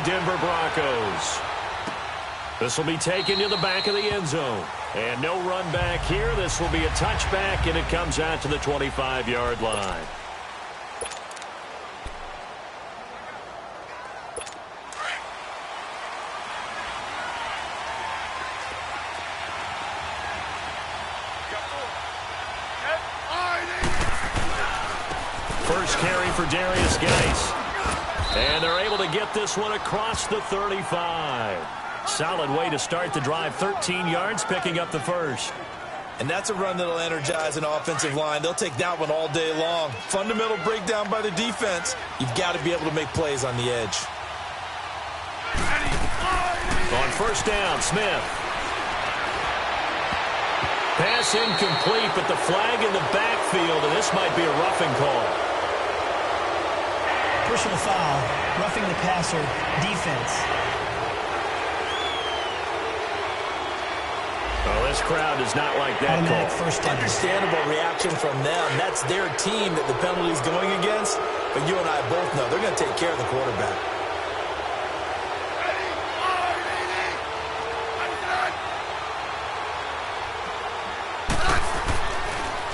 Denver Broncos. This will be taken to the back of the end zone. And no run back here. This will be a touchback, and it comes out to the 25-yard line. First carry for Darius Geis. And they're able to get this one across the 35. Solid way to start the drive. 13 yards, picking up the first. And that's a run that'll energize an offensive line. They'll take that one all day long. Fundamental breakdown by the defense. You've got to be able to make plays on the edge. On first down, Smith. Pass incomplete, but the flag in the backfield, and this might be a roughing call. Personal foul, roughing the passer, defense. Oh, this crowd does not like that Automatic call. First down. Understandable reaction from them. That's their team that the penalty's going against. But you and I both know they're going to take care of the quarterback.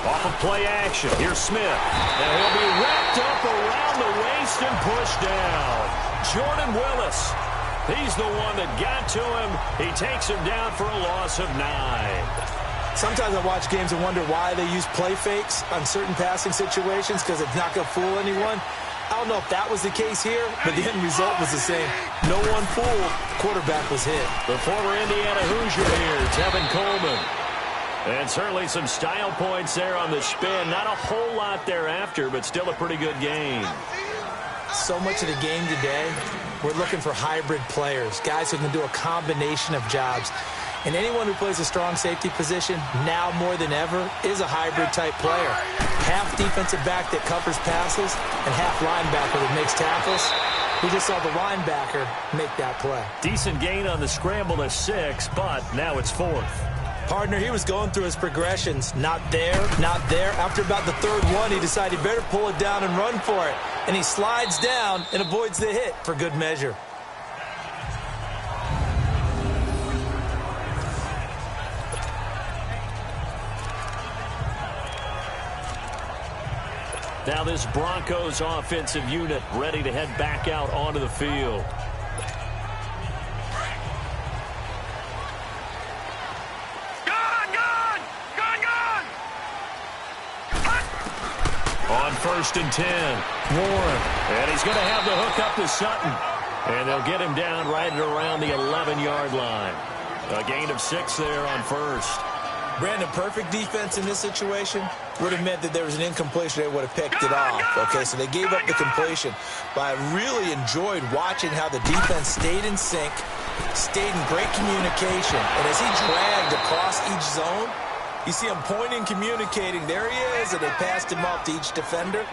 Off of play action. Here's Smith. And he'll be wrapped up around the waist and pushed down. Jordan Willis. He's the one that got to him. He takes him down for a loss of 9. Sometimes I watch games and wonder why they use play fakes on certain passing situations because it's not going to fool anyone. I don't know if that was the case here, but the end result was the same. No one fooled. Quarterback was hit. The former Indiana Hoosier here, Tevin Coleman. And certainly some style points there on the spin. Not a whole lot thereafter, but still a pretty good game. So much of the game today, we're looking for hybrid players, guys who can do a combination of jobs. And anyone who plays a strong safety position, now more than ever, is a hybrid-type player. Half defensive back that covers passes and half linebacker that makes tackles. We just saw the linebacker make that play. Decent gain on the scramble to 6, but now it's 4th. Partner, he was going through his progressions. Not there, not there. After about the third one, he decided he better pull it down and run for it. And he slides down and avoids the hit for good measure. Now this Broncos offensive unit ready to head back out onto the field. On 1st and 10, Warren. And he's going to have the hook up to Sutton. And they'll get him down right at around the 11-yard line. A gain of 6 there on 1st. Brandon, perfect defense in this situation would have meant that there was an incompletion. They would have picked it off. Okay, so they gave up the completion. But I really enjoyed watching how the defense stayed in sync, stayed in great communication. And as he dragged across each zone, you see him pointing, communicating. There he is, and they passed him off to each defender.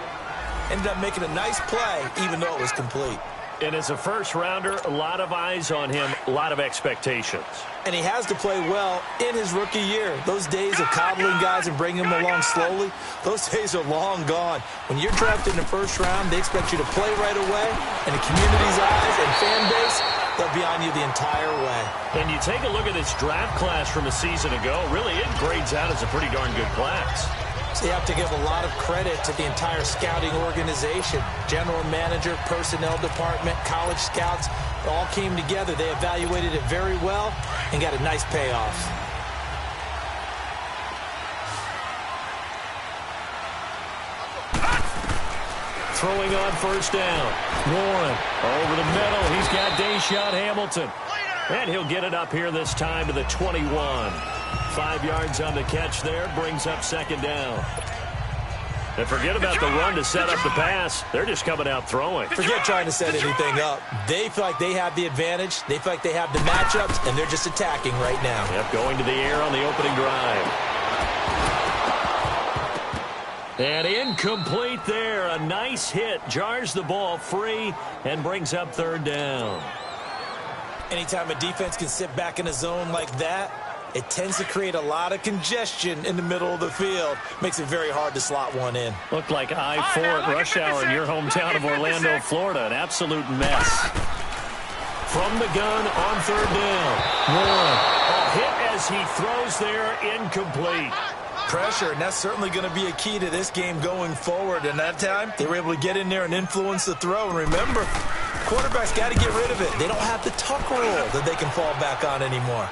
Ended up making a nice play, even though it was complete. And as a first-rounder, a lot of eyes on him, a lot of expectations. And he has to play well in his rookie year. Those days of coddling guys and bringing them along slowly, those days are long gone. When you're drafted in the first round, they expect you to play right away. And the community's eyes and fan base, they'll be on you the entire way. And you take a look at this draft class from a season ago, really it grades out as a pretty darn good class. So you have to give a lot of credit to the entire scouting organization. General manager, personnel department, college scouts, all came together. They evaluated it very well and got a nice payoff. Throwing on 1st down. Warren over the middle. He's got Deshaun Hamilton. And he'll get it up here this time to the 21. 5 yards on the catch there. Brings up 2nd down. And forget about the run to set up the pass. They're just coming out throwing. Forget trying to set anything up. They feel like they have the advantage. They feel like they have the matchups, and they're just attacking right now. Yep, going to the air on the opening drive. And incomplete there. A nice hit. Jars the ball free and brings up 3rd down. Anytime a defense can sit back in a zone like that, it tends to create a lot of congestion in the middle of the field. Makes it very hard to slot one in. Looked like I-4 at rush hour in your hometown of Orlando, Florida. An absolute mess. from the gun on third down. Warren, a hit as he throws there, incomplete. Pressure, and that's certainly going to be a key to this game going forward. And that time, they were able to get in there and influence the throw. And remember, quarterbacks got to get rid of it. They don't have the tuck rule that they can fall back on anymore.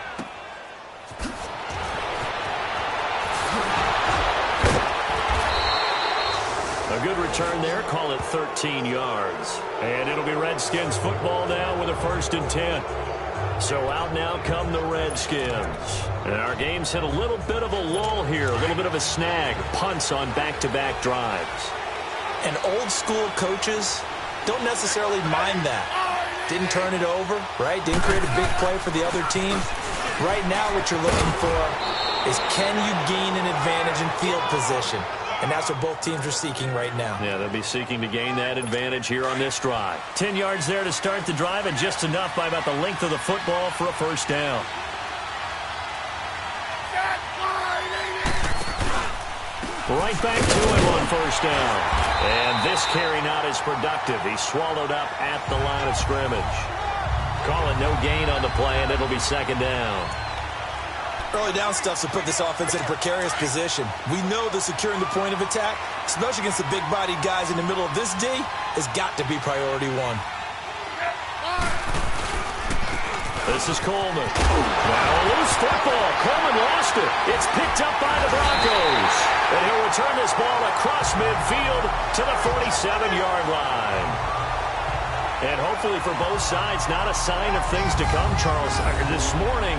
A good return there. Call it 13 yards. And it'll be Redskins football now with a 1st and 10. So out now come the Redskins. And our game's hit a little bit of a lull here, a little bit of a snag. Punts on back-to-back drives. And old-school coaches don't necessarily mind that. Didn't turn it over, right? Didn't create a big play for the other team. Right now what you're looking for is, can you gain an advantage in field position? And that's what both teams are seeking right now. Yeah, they'll be seeking to gain that advantage here on this drive. 10 yards there to start the drive, and just enough by about the length of the football for a 1st down. Right back to him on 1st down. And this carry not as productive. He's swallowed up at the line of scrimmage. Call it no gain on the play, and it'll be 2nd down. Early down stuff to put this offense in a precarious position. We know that securing the point of attack, especially against the big-bodied guys in the middle of this D, has got to be priority one. This is Coleman. Now a loose football. Coleman lost it. It's picked up by the Broncos. And he'll return this ball across midfield to the 47-yard line. And hopefully for both sides, not a sign of things to come, Charles. This morning,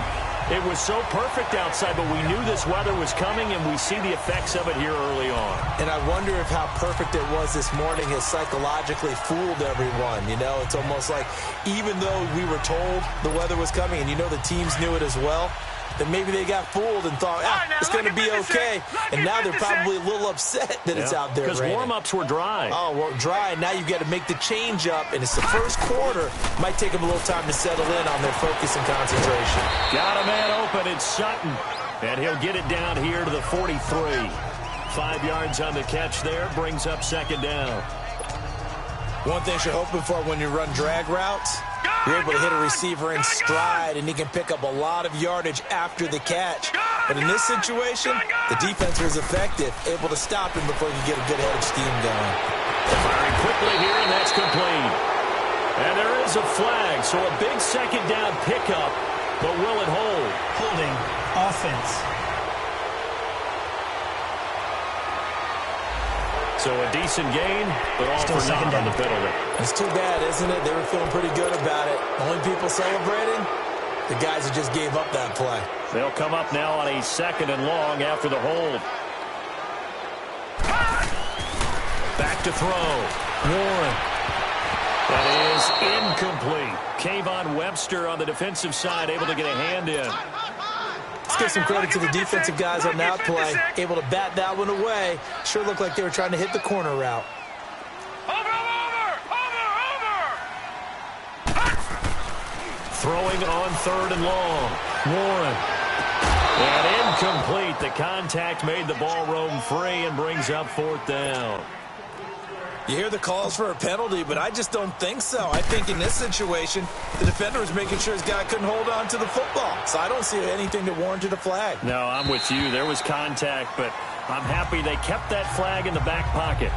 it was so perfect outside, but we knew this weather was coming, and we see the effects of it here early on. And I wonder if how perfect it was this morning has psychologically fooled everyone. You know, it's almost like even though we were told the weather was coming, and you know the teams knew it as well, then maybe they got fooled and thought, it's going to be okay. And now they're probably a little upset that it's out there because warm-ups were dry. Oh, well, dry. Now you've got to make the change up, and it's the first quarter. Might take them a little time to settle in on their focus and concentration. Got a man open. It's Sutton. And he'll get it down here to the 43. 5 yards on the catch there. Brings up 2nd down. One thing you're hoping for when you run drag routes, you're able to hit a receiver in stride, and he can pick up a lot of yardage after the catch. But in this situation, the defense was effective, able to stop him before he could get a good head of steam going. Firing quickly here, and that's complete. And there is a flag, so a big 2nd down pickup, but will it hold? Holding. Offense. So a decent gain, but all Still for naught on the penalty. It's too bad, isn't it? They were feeling pretty good about it. Only people celebrating, the guys that just gave up that play. They'll come up now on a 2nd and long after the hold. Back to throw. Warren. That is incomplete. Kayvon Webster on the defensive side, able to get a hand in. Let's give some credit to the defensive guys on that play. Able to bat that one away. Sure looked like they were trying to hit the corner route. Throwing on 3rd and long. Warren. And incomplete. The contact made the ball roam free and brings up 4th down. You hear the calls for a penalty, but I just don't think so. I think in this situation, the defender was making sure his guy couldn't hold on to the football. So I don't see anything that warranted a flag. No, I'm with you. There was contact, but I'm happy they kept that flag in the back pocket.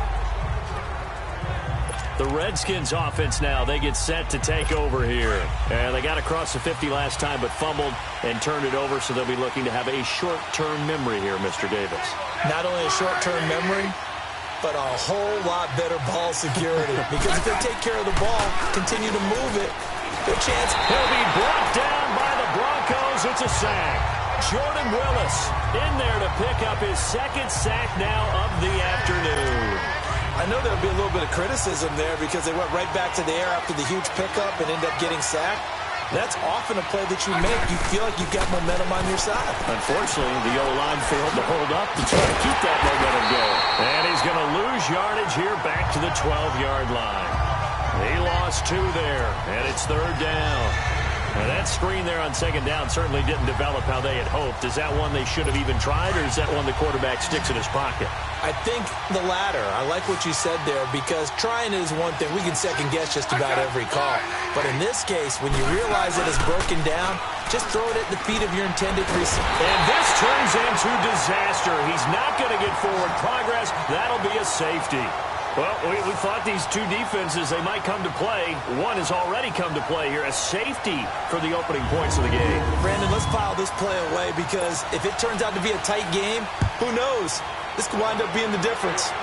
The Redskins offense now, they get set to take over here. And they got across the 50 last time, but fumbled and turned it over, so they'll be looking to have a short-term memory here, Mr. Davis. Not only a short-term memory, but a whole lot better ball security. Because if they take care of the ball, continue to move it, good chance. He'll be brought down by the Broncos. It's a sack. Jordan Willis in there to pick up his 2nd sack now of the afternoon. I know there'll be a little bit of criticism there because they went right back to the air after the huge pickup and ended up getting sacked. That's often a play that you make. You feel like you've got momentum on your side. Unfortunately, the O-line failed to hold up to try to keep that momentum going. And he's going to lose yardage here back to the 12-yard line. He lost 2 there, and it's 3rd down. Now that screen there on second down certainly didn't develop how they had hoped. Is that one they should have even tried, or is that one the quarterback sticks in his pocket? I think the latter. I like what you said there, because trying it is one thing. We can second-guess just about every call. But in this case, when you realize that it's broken down, just throw it at the feet of your intended receiver. And this turns into disaster. He's not going to get forward progress. That'll be a safety. Well, we thought these two defenses, they might come to play. One has already come to play here. A safety for the opening points of the game. Brandon, let's file this play away, because if it turns out to be a tight game, who knows? This could wind up being the difference.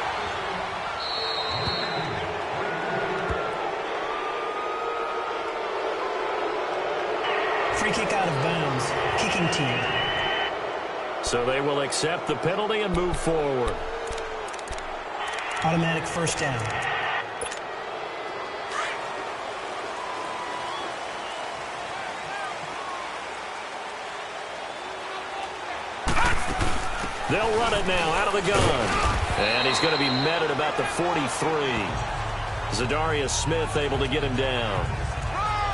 Free kick out of bounds. Kicking team. So they will accept the penalty and move forward. Automatic first down. They'll run it now out of the gun. And he's going to be met at about the 43. Zadarius Smith able to get him down.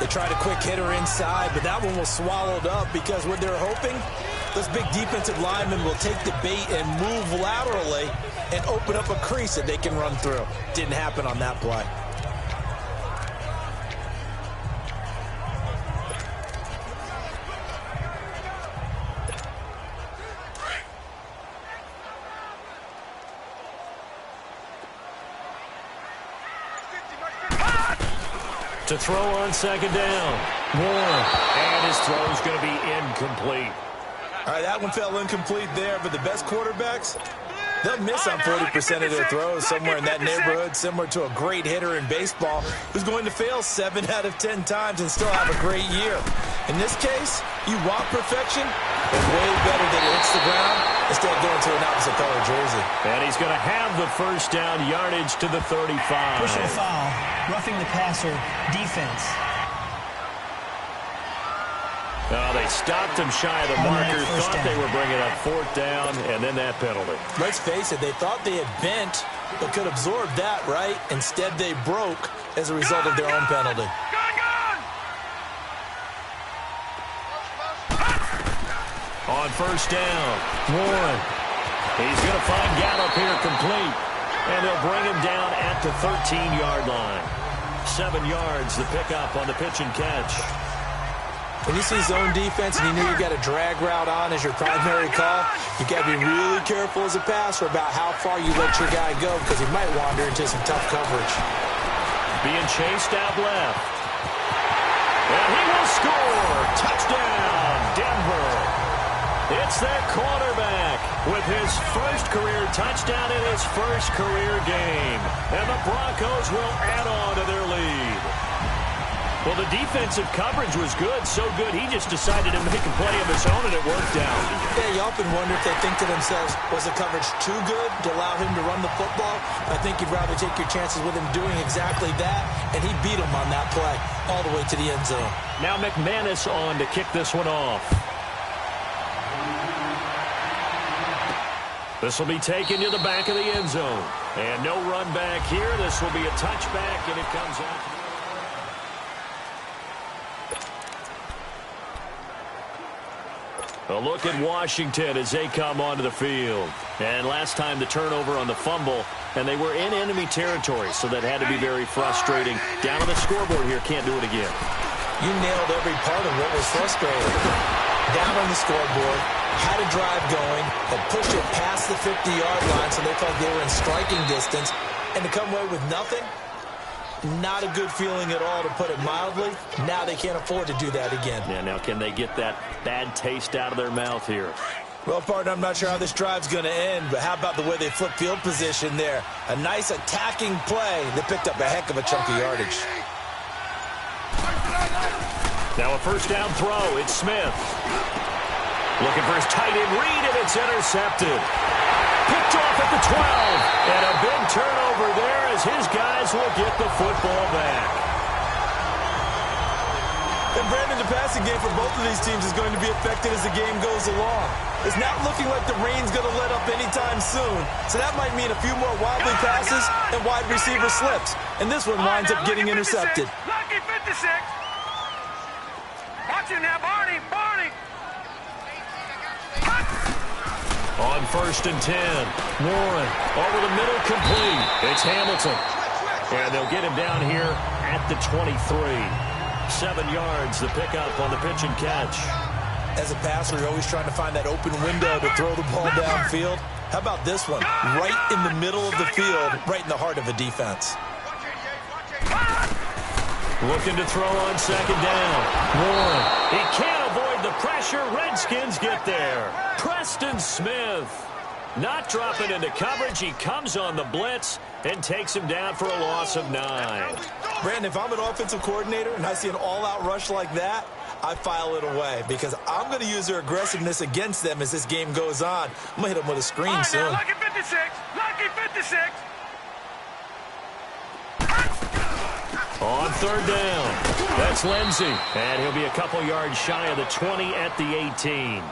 They tried a quick hitter inside, but that one was swallowed up, because what they're hoping, those big defensive linemen will take the bait and move laterally and open up a crease that they can run through. Didn't happen on that play. To throw on second down. Warren. And his throw is going to be incomplete. All right, that one fell incomplete there, but the best quarterbacks, they'll miss on 40% of their throws, somewhere in that neighborhood, similar to a great hitter in baseball who's going to fail 7 out of 10 times and still have a great year. In this case, you want perfection, it's way better that it hits the ground instead of going to an opposite color jersey. And he's going to have the first down, yardage to the 35. Personal foul. Roughing the passer. Defense. Oh, they stopped him shy of the marker, thought they were bringing up fourth down, and then that penalty. Let's face it, they thought they had bent, but could absorb that, right? Instead, they broke as a result of their own penalty. On first down, Warren. He's going to find Gallup here complete, and they'll bring him down at the 13-yard line. 7 yards, the pickup on the pitch and catch. When you see zone defense and you know you got a drag route on as your primary call, you got to be really careful as a passer about how far you let your guy go, because he might wander into some tough coverage. Being chased out left. And he will score. Touchdown, Denver. It's their quarterback with his first career touchdown in his first career game. And the Broncos will add on to their lead. Well, the defensive coverage was good, so good he just decided to make a play of his own, and it worked out. Yeah, you often wonder if they think to themselves, was the coverage too good to allow him to run the football? I think you'd rather take your chances with him doing exactly that, and he beat him on that play all the way to the end zone. Now McManus on to kick this one off. This will be taken to the back of the end zone. And no run back here. This will be a touchback, and it comes out. A look at Washington as they come onto the field. And last time the turnover on the fumble, and they were in enemy territory, so that had to be very frustrating. Down on the scoreboard here, can't do it again. You nailed every part of what was frustrating. Down on the scoreboard, had a drive going, had pushed it past the 50-yard line, so they felt they were in striking distance, and to come away with nothing, not a good feeling at all, to put it mildly. Now they can't afford to do that again. Yeah, now can they get that bad taste out of their mouth here? Well, partner, I'm not sure how this drive's going to end, but how about the way they flip field position there? A nice attacking play that picked up a heck of a chunk of yardage. Now a first down throw. It's Smith. Looking for his tight end read, and it's intercepted. Picked off at the 12. And a big turnover there as his guys will get the football back. And Brandon, the passing game for both of these teams is going to be affected as the game goes along. It's not looking like the rain's going to let up anytime soon. So that might mean a few more wobbly passes and wide receiver slips. And this one winds up getting intercepted. Lucky 56. got you now, Barney. On 1st and 10, Warren over the middle, complete. It's Hamilton. And they'll get him down here at the 23. 7 yards, the pickup on the pitch and catch. As a passer, you're always trying to find that open window to throw the ball downfield. How about this one? Right in the middle of the field, right in the heart of a defense. Looking to throw on 2nd down. Warren, he can't avoid the pressure. Redskins get there. Preston Smith not dropping into coverage. He comes on the blitz and takes him down for a loss of 9. Brandon, if I'm an offensive coordinator and I see an all-out rush like that, I file it away because I'm going to use their aggressiveness against them as this game goes on. I'm going to hit them with a screen soon. Now, lucky 56. Lucky 56. On 3rd down, that's Lindsey. And he'll be a couple yards shy of the 20 at the 18.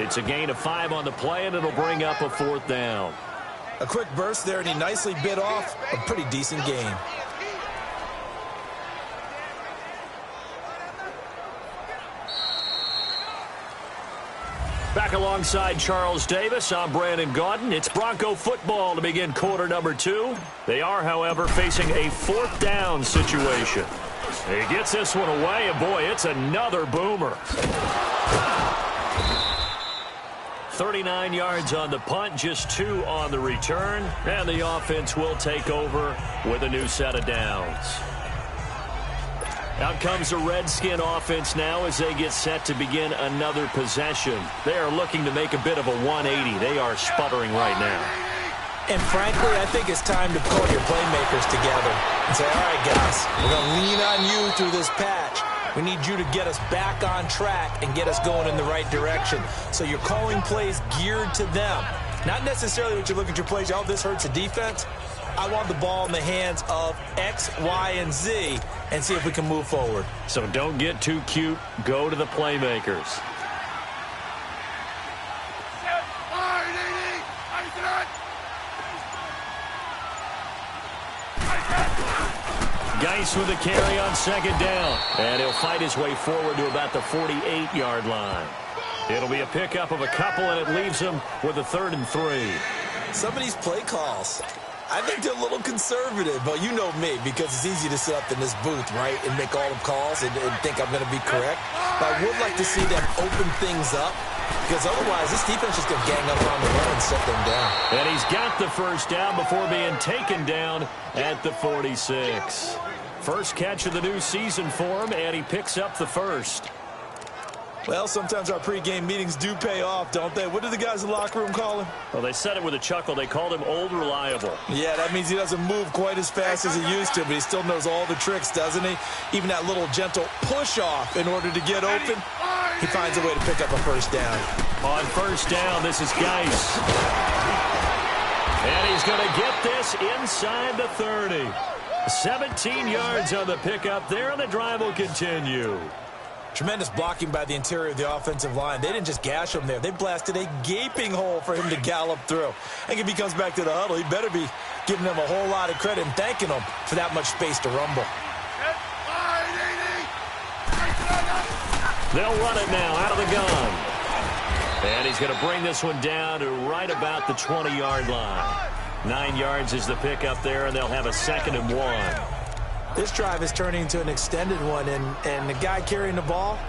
It's a gain of 5 on the play, and it'll bring up a 4th down. A quick burst there, and he nicely bit off a pretty decent gain. Back alongside Charles Davis, I'm Brandon Gaudin. It's Bronco football to begin quarter number 2. They are, however, facing a 4th down situation. He gets this one away, and boy, it's another boomer. 39 yards on the punt, just 2 on the return, and the offense will take over with a new set of downs. Out comes the Redskin offense now as they get set to begin another possession. They are looking to make a bit of a 180. They are sputtering right now. And frankly, I think it's time to pull your playmakers together and say, all right, guys, we're going to lean on you through this patch. We need you to get us back on track and get us going in the right direction. So you're calling plays geared to them. Not necessarily what you look at your plays, oh, this hurts the defense. I want the ball in the hands of X, Y, and Z and see if we can move forward. So don't get too cute. Go to the playmakers. Geis with the carry on 2nd down. And he'll fight his way forward to about the 48-yard line. It'll be a pickup of a couple, and it leaves him with a 3rd and 3. Some of these play calls, I think they're a little conservative, but you know me, because it's easy to sit up in this booth, right, and make all the calls and think I'm going to be correct. But I would like to see them open things up, because otherwise this defense is going to gang up on the run and set them down. And he's got the 1st down before being taken down at the 46. First catch of the new season for him, and he picks up the 1st. Well, sometimes our pregame meetings do pay off, don't they? What do the guys in the locker room call him? Well, they said it with a chuckle. They called him Old Reliable. Yeah, that means he doesn't move quite as fast as he used to, but he still knows all the tricks, doesn't he? Even that little gentle push-off in order to get open, he finds a way to pick up a 1st down. On 1st down, this is Geis. And he's going to get this inside the 30. 17 yards on the pickup there, and the drive will continue. Tremendous blocking by the interior of the offensive line. They didn't just gash him there. They blasted a gaping hole for him to gallop through. I think if he comes back to the huddle, he better be giving them a whole lot of credit and thanking them for that much space to rumble. They'll run it now out of the gun. And he's going to bring this one down to right about the 20-yard line. 9 yards is the pickup there, and they'll have a 2nd and 1. This drive is turning into an extended one, and the guy carrying the ball,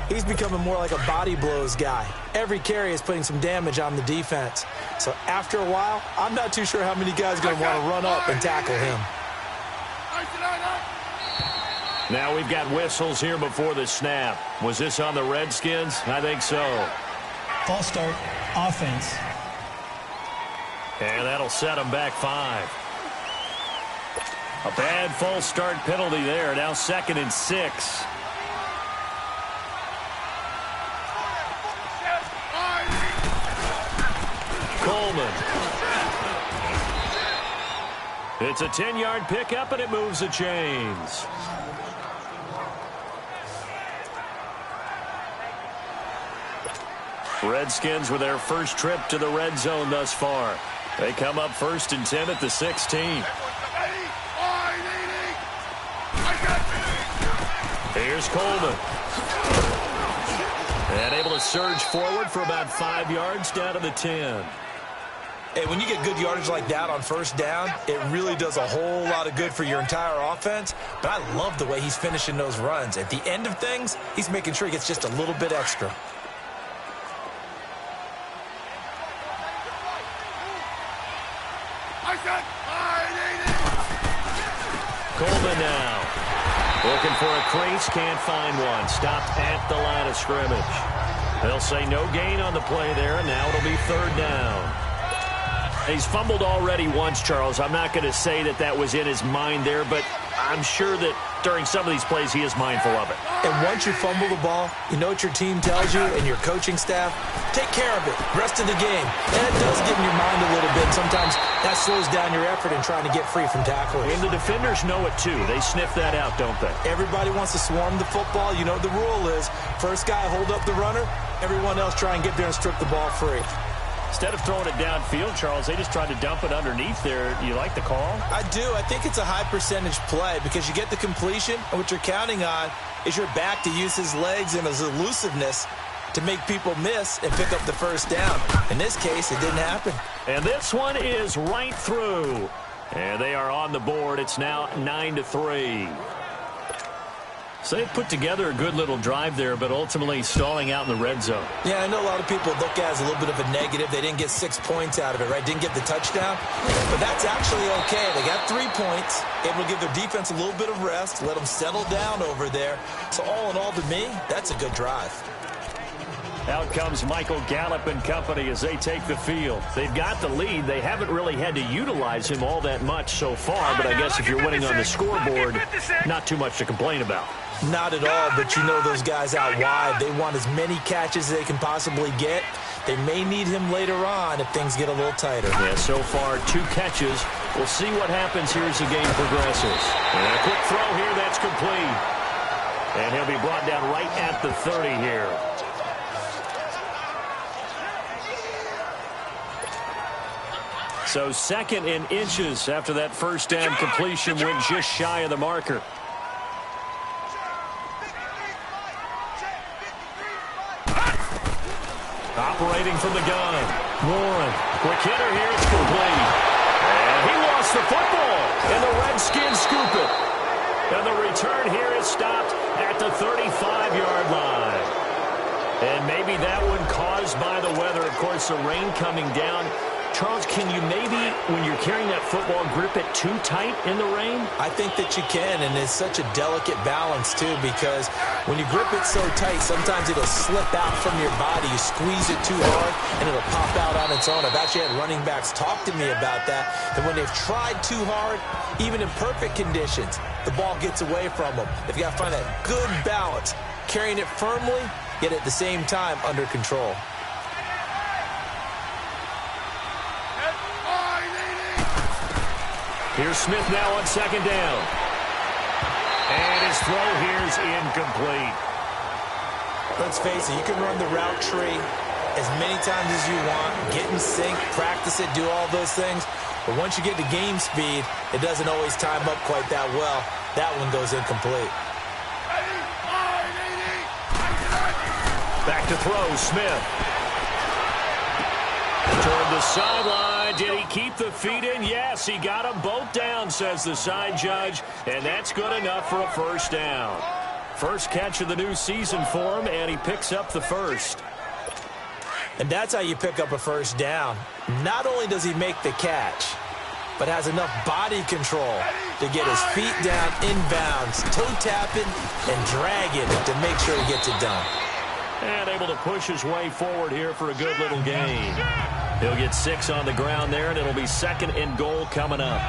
he's becoming more like a body blows guy. Every carry is putting some damage on the defense. So after a while, I'm not too sure how many guys are going to want to run up and tackle him. Now we've got whistles here before the snap. Was this on the Redskins? I think so. False start, offense. And that'll set them back 5. A bad false start penalty there. Now 2nd and 6. Coleman. It's a 10-yard pickup, and it moves the chains. Redskins with their first trip to the red zone thus far. They come up 1st and 10 at the 16. Here's Coleman. And able to surge forward for about 5 yards down to the 10. Hey, when you get good yardage like that on first down, it really does a whole lot of good for your entire offense. But I love the way he's finishing those runs. At the end of things, he's making sure he gets just a little bit extra. Coleman now. Looking for a crease, can't find one. Stopped at the line of scrimmage. They'll say no gain on the play there, and now it'll be third down. He's fumbled already once, Charles. I'm not going to say that that was in his mind there, but I'm sure that during some of these plays he is mindful of it. And once you fumble the ball, you know what your team tells you and your coaching staff? Take care of it. Rest of the game. And it does get in your mind a little bit. Sometimes that slows down your effort in trying to get free from tacklers. And the defenders know it too. They sniff that out, don't they? Everybody wants to swarm the football. You know what the rule is. First guy hold up the runner. Everyone else try and get there and strip the ball free. Instead of throwing it downfield, Charles, they just tried to dump it underneath there. You like the call? I do. I think it's a high percentage play because you get the completion, and what you're counting on is your back to use his legs and his elusiveness to make people miss and pick up the first down. In this case, it didn't happen. And this one is right through. And they are on the board. It's now 9-3. So they put together a good little drive there, but ultimately stalling out in the red zone. Yeah, I know a lot of people look at it as a little bit of a negative. They didn't get 6 points out of it, right? Didn't get the touchdown. But that's actually okay. They got 3 points, able to give their defense a little bit of rest, let them settle down over there. So all in all, to me, that's a good drive. Out comes Michael Gallup and company as they take the field. They've got the lead. They haven't really had to utilize him all that much so far, but I guess if you're winning on the scoreboard, not too much to complain about. Not at all, but you know those guys out wide. They want as many catches as they can possibly get. They may need him later on if things get a little tighter. Yeah, so far 2 catches. We'll see what happens here as the game progresses. And a quick throw here, that's complete. And he'll be brought down right at the 30 here. So 2nd in inches after that first down completion went just shy of the marker. Operating from the gun. Warren. Quick hitter here. It's complete. And he lost the football. And the Redskins scoop it. And the return here is stopped at the 35-yard line. And maybe that one caused by the weather. Of course, the rain coming down. Charles, can you maybe, when you're carrying that football, grip it too tight in the rain? I think that you can, and it's such a delicate balance, too, because when you grip it so tight, sometimes it'll slip out from your body. You squeeze it too hard, and it'll pop out on its own. I've actually had running backs talk to me about that when they've tried too hard, even in perfect conditions, the ball gets away from them. They've got to find that good balance, carrying it firmly, yet at the same time under control. Here's Smith now on 2nd down. And his throw here is incomplete. Let's face it, you can run the route tree as many times as you want, get in sync, practice it, do all those things. But once you get to game speed, it doesn't always time up quite that well. That one goes incomplete. Back to throw, Smith. Toward the sideline. Did he keep the feet in? Yes, he got them both down, says the side judge. And that's good enough for a first down. First catch of the new season for him, and he picks up the first. And that's how you pick up a first down. Not only does he make the catch, but has enough body control to get his feet down inbounds, toe tapping and dragging to make sure he gets it done. And able to push his way forward here for a good little gain. He'll get 6 on the ground there, and it'll be 2nd and goal coming up.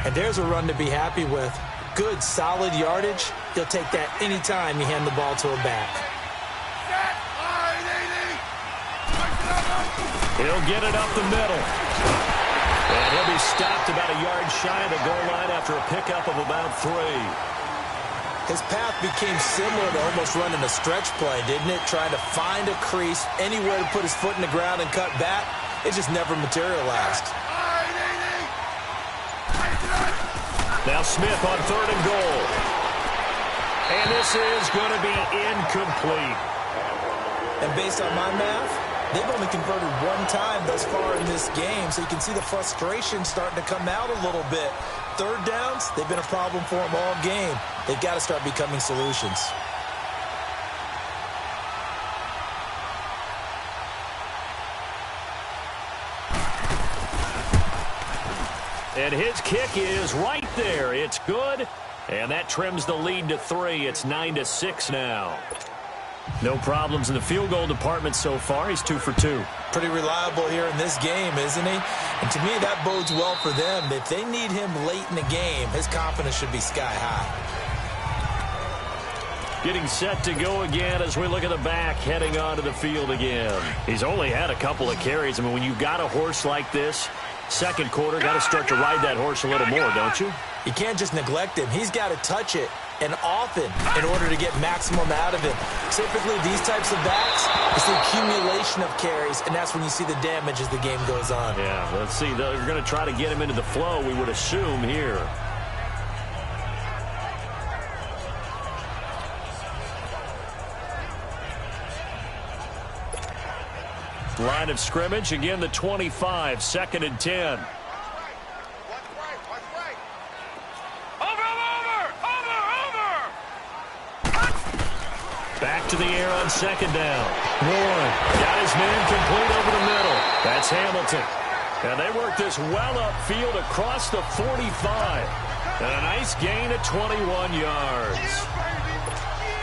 And there's a run to be happy with. Good, solid yardage. He'll take that anytime you hand the ball to a back. He'll get it up the middle. And he'll be stopped about a yard shy of the goal line after a pickup of about 3. His path became similar to almost running a stretch play, didn't it? Trying to find a crease, anywhere to put his foot in the ground and cut back. It just never materialized. Now Smith on 3rd and goal. And this is going to be incomplete. And based on my math, they've only converted one time thus far in this game, so you can see the frustration starting to come out a little bit. Third downs, they've been a problem for them all game. They've got to start becoming solutions. And his kick is right there. It's good, and that trims the lead to 3. It's 9-6 now. No problems in the field goal department so far. He's 2 for 2. Pretty reliable here in this game, isn't he? And to me, that bodes well for them. If they need him late in the game, his confidence should be sky high. Getting set to go again as we look at the back, heading onto the field again. He's only had a couple of carries. I mean, when you've got a horse like this, second quarter, got to start to ride that horse a little more, don't you? You can't just neglect him. He's got to touch it, and often, in order to get maximum out of him. Typically, these types of backs, it's the accumulation of carries, and that's when you see the damage as the game goes on. Yeah, let's see. They're going to try to get him into the flow, we would assume, here. Line of scrimmage, again the 25, 2nd and 10. Back to the air on 2nd down. Warren got his man complete over the middle. That's Hamilton. And they work this well upfield across the 45. And a nice gain of 21 yards.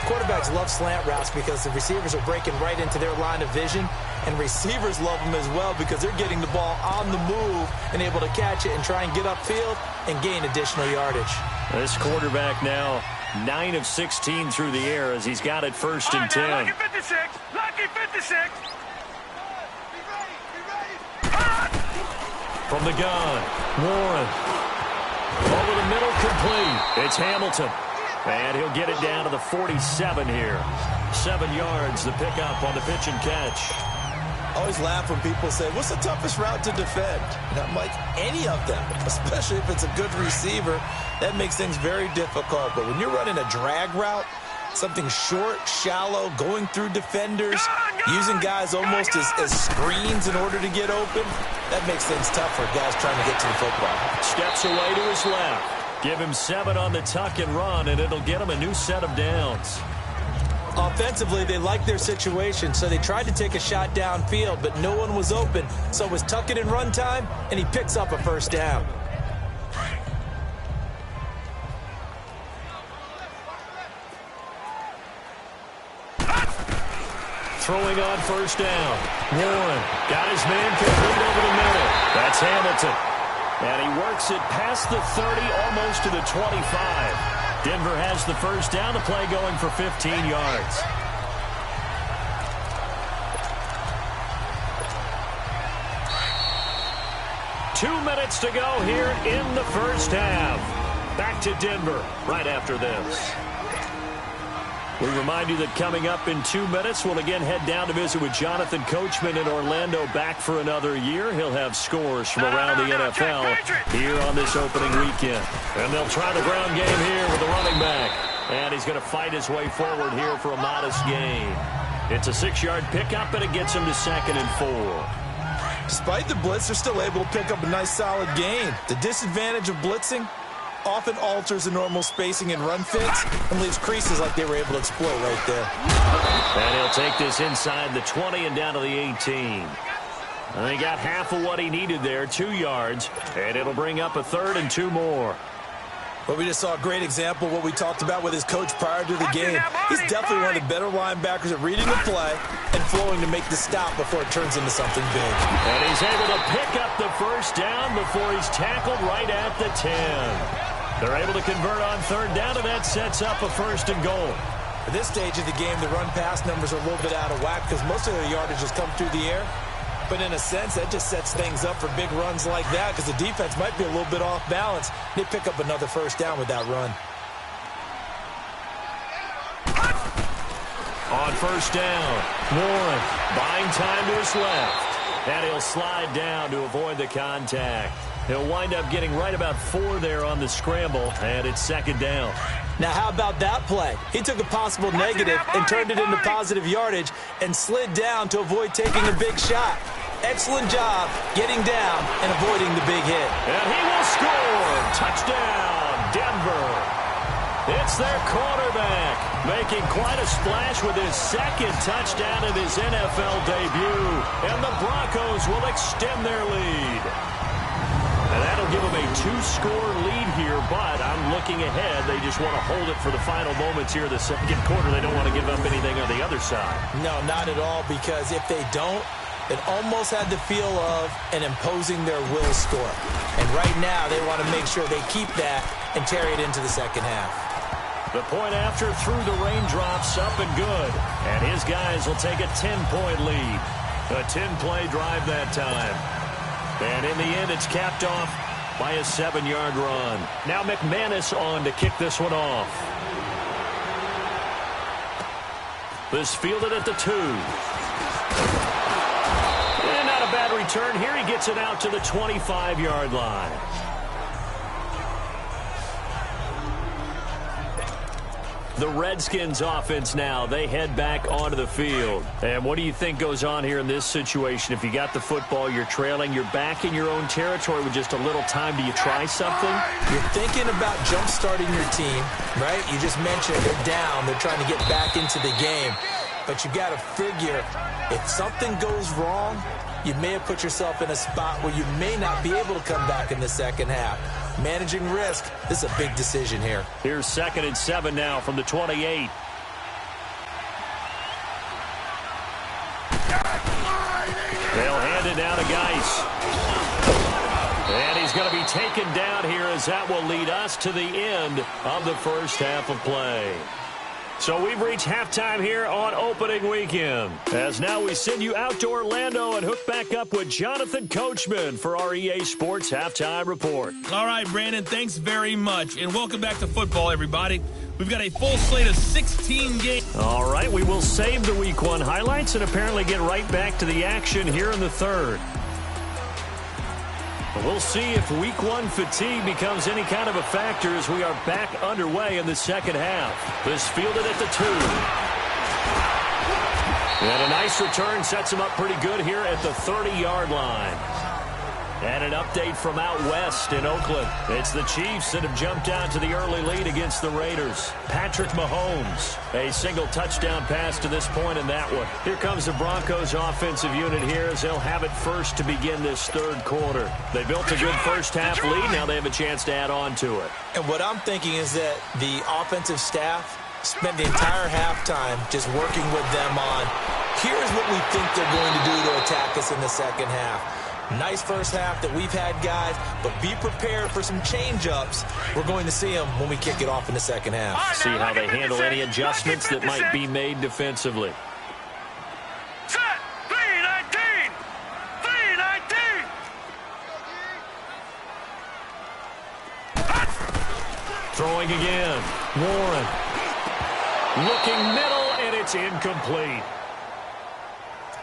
Quarterbacks love slant routes because the receivers are breaking right into their line of vision, and receivers love them as well because they're getting the ball on the move and able to catch it and try and get upfield and gain additional yardage. This quarterback now 9 of 16 through the air as he's got it 1st and 10. Lucky 56. Lucky 56. From the gun, Warren. Over the middle, complete. It's Hamilton. And he'll get it down to the 47 here. 7 yards, the pickup on the pitch and catch. I always laugh when people say, what's the toughest route to defend? And I'm like, any of them, especially if it's a good receiver. That makes things very difficult. But when you're running a drag route, something short, shallow, going through defenders, using guys almost as screens in order to get open, that makes things tough for guys trying to get to the football. Steps away to his left. Give him 7 on the tuck and run, and it'll get him a new set of downs. Offensively, they like their situation, so they tried to take a shot downfield, but no one was open. So it was tuck it and run time, and he picks up a 1st down. Throwing on 1st down. Warren got his man complete over the middle. That's Hamilton. And he works it past the 30, almost to the 25. Denver has the 1st down, the play going for 15 yards. Two minutes to go here in the 1st half. Back to Denver right after this. We remind you that coming up in 2 minutes, we'll again head down to visit with Jonathan Coachman in Orlando, back for another year. He'll have scores from around the NFL here on this opening weekend. And they'll try the ground game here with the running back. And he's going to fight his way forward here for a modest gain. It's a 6-yard pickup, and it gets him to 2nd and 4. Despite the blitz, they're still able to pick up a nice, solid gain. The disadvantage of blitzing often alters the normal spacing and run fits and leaves creases like they were able to exploit right there. And he'll take this inside the 20 and down to the 18. And he got half of what he needed there, 2 yards, and it'll bring up a 3rd and 2 more. Well, we just saw a great example of what we talked about with his coach prior to the game. He's definitely one of the better linebackers at reading the play and flowing to make the stop before it turns into something big. And he's able to pick up the 1st down before he's tackled right at the 10. They're able to convert on 3rd down, and that sets up a 1st and goal. At this stage of the game, the run-pass numbers are a little bit out of whack because most of their yardage has come through the air. But in a sense, that just sets things up for big runs like that because the defense might be a little bit off balance. They pick up another 1st down with that run. On 1st down, Warren buying time to his left. And he'll slide down to avoid the contact. He'll wind up getting right about 4 there on the scramble, and it's 2nd down. Now, how about that play? He took a possible negative and turned it into positive yardage and slid down to avoid taking a big shot. Excellent job getting down and avoiding the big hit. And he will score. Touchdown, Denver. It's their quarterback making quite a splash with his second touchdown in his NFL debut. And the Broncos will extend their lead. And that'll give them a 2-score lead here, but I'm looking ahead. They just want to hold it for the final moments here in the second quarter. They don't want to give up anything on the other side. No, not at all, because if they don't, it almost had the feel of an imposing their will score. And right now, they want to make sure they keep that and carry it into the second half. The point after through the raindrops, up and good. And his guys will take a 10-point lead. A 10-play drive that time. And in the end, it's capped off by a 7-yard run. Now McManus on to kick this one off. This fielded at the 2. And not a bad return here. He gets it out to the 25-yard line. The Redskins offense now, they head back onto the field. And what do you think goes on here in this situation? If you got the football, you're trailing, you're back in your own territory with just a little time. Do you try something? You're thinking about jump-starting your team, right? You just mentioned they're down. They're trying to get back into the game. But you got to figure, if something goes wrong, you may have put yourself in a spot where you may not be able to come back in the second half. Managing risk, this is a big decision here. Here's 2nd and 7 now from the 28. They'll hand it down to Geis. And he's going to be taken down here as that will lead us to the end of the first half of play. So we've reached halftime here on opening weekend. As now we send you out to Orlando and hook back up with Jonathan Coachman for our EA Sports Halftime Report. All right, Brandon, thanks very much. And welcome back to football, everybody. We've got a full slate of 16 games. All right, we will save the Week 1 highlights and apparently get right back to the action here in the third. But we'll see if Week 1 fatigue becomes any kind of a factor as we are back underway in the second half. This fielded at the 2. And a nice return sets him up pretty good here at the 30-yard line. And an update from out west in Oakland. It's the Chiefs that have jumped out to the early lead against the Raiders. Patrick Mahomes, a single touchdown pass to this point in that one. Here comes the Broncos offensive unit here as they'll have it first to begin this third quarter. They built a good first half lead. Now they have a chance to add on to it. And what I'm thinking is that the offensive staff spent the entire halftime just working with them on, here's what we think they're going to do to attack us in the second half. Nice first half that we've had, guys, but be prepared for some change-ups. We're going to see them when we kick it off in the second half. See how they handle any adjustments that might be made defensively. Set. 3-19. 3-19. Throwing again. Warren. Looking middle, and it's incomplete.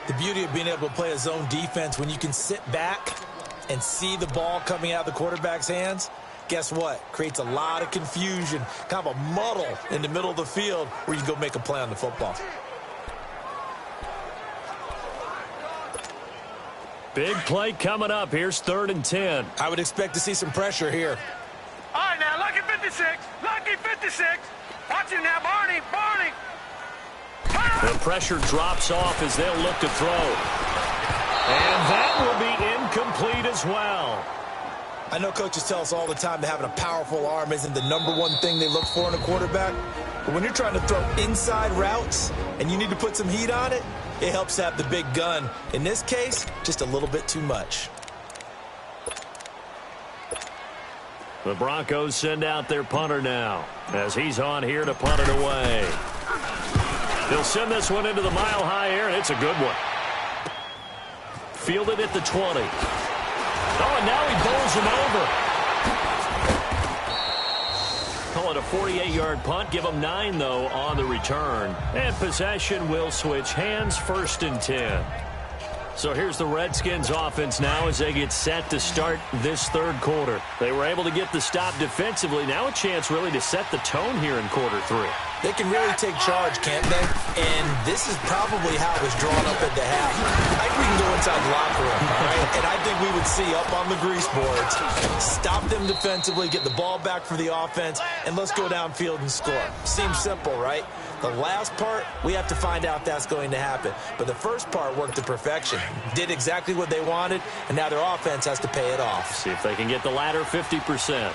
The beauty of being able to play a zone defense when you can sit back and see the ball coming out of the quarterback's hands, guess what? Creates a lot of confusion, kind of a muddle in the middle of the field where you go make a play on the football. Big play coming up. Here's 3rd and 10. I would expect to see some pressure here. All right, now, lucky 56. Lucky 56. Watch him now, Barney. Barney. The pressure drops off as they'll look to throw. And that will be incomplete as well. I know coaches tell us all the time that having a powerful arm isn't the #1 thing they look for in a quarterback. But when you're trying to throw inside routes and you need to put some heat on it, it helps to have the big gun. In this case, just a little bit too much. The Broncos send out their punter now as he's on here to punt it away. They'll send this one into the mile-high air, and it's a good one. Fielded at the 20. Oh, and now he bowls him over. Call it a 48-yard punt. Give him 9, though, on the return. And possession will switch hands. 1st and 10. So here's the Redskins offense now as they get set to start this third quarter. They were able to get the stop defensively. Now a chance really to set the tone here in quarter 3. They can really take charge, can't they? And this is probably how it was drawn up at the half. I think we can go inside the locker room, all right? And I think we would see up on the grease boards, stop them defensively, get the ball back for the offense, and let's go downfield and score. Seems simple, right? The last part, we have to find out if that's going to happen. But the first part worked to perfection. Did exactly what they wanted, and now their offense has to pay it off. See if they can get the latter 50%.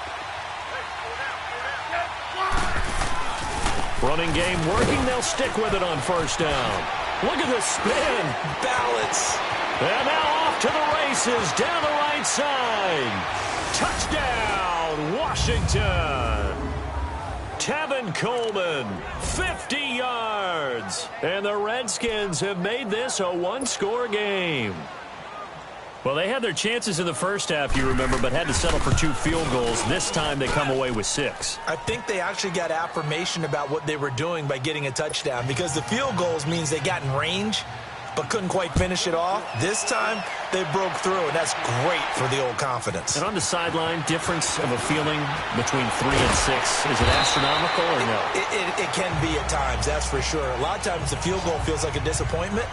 Running game working. They'll stick with it on first down. Look at the spin. Balance. And now off to the races down the right side. Touchdown, Washington. Tevin Coleman, 50 yards. And the Redskins have made this a one-score game. Well, they had their chances in the first half, you remember, but had to settle for 2 field goals. This time they come away with 6. I think they actually got affirmation about what they were doing by getting a touchdown, because the field goals means they got in range but couldn't quite finish it off. This time they broke through, and that's great for the old confidence. And on the sideline, difference of a feeling between 3 and 6, is it astronomical or no? It can be at times, that's for sure. A lot of times the field goal feels like a disappointment.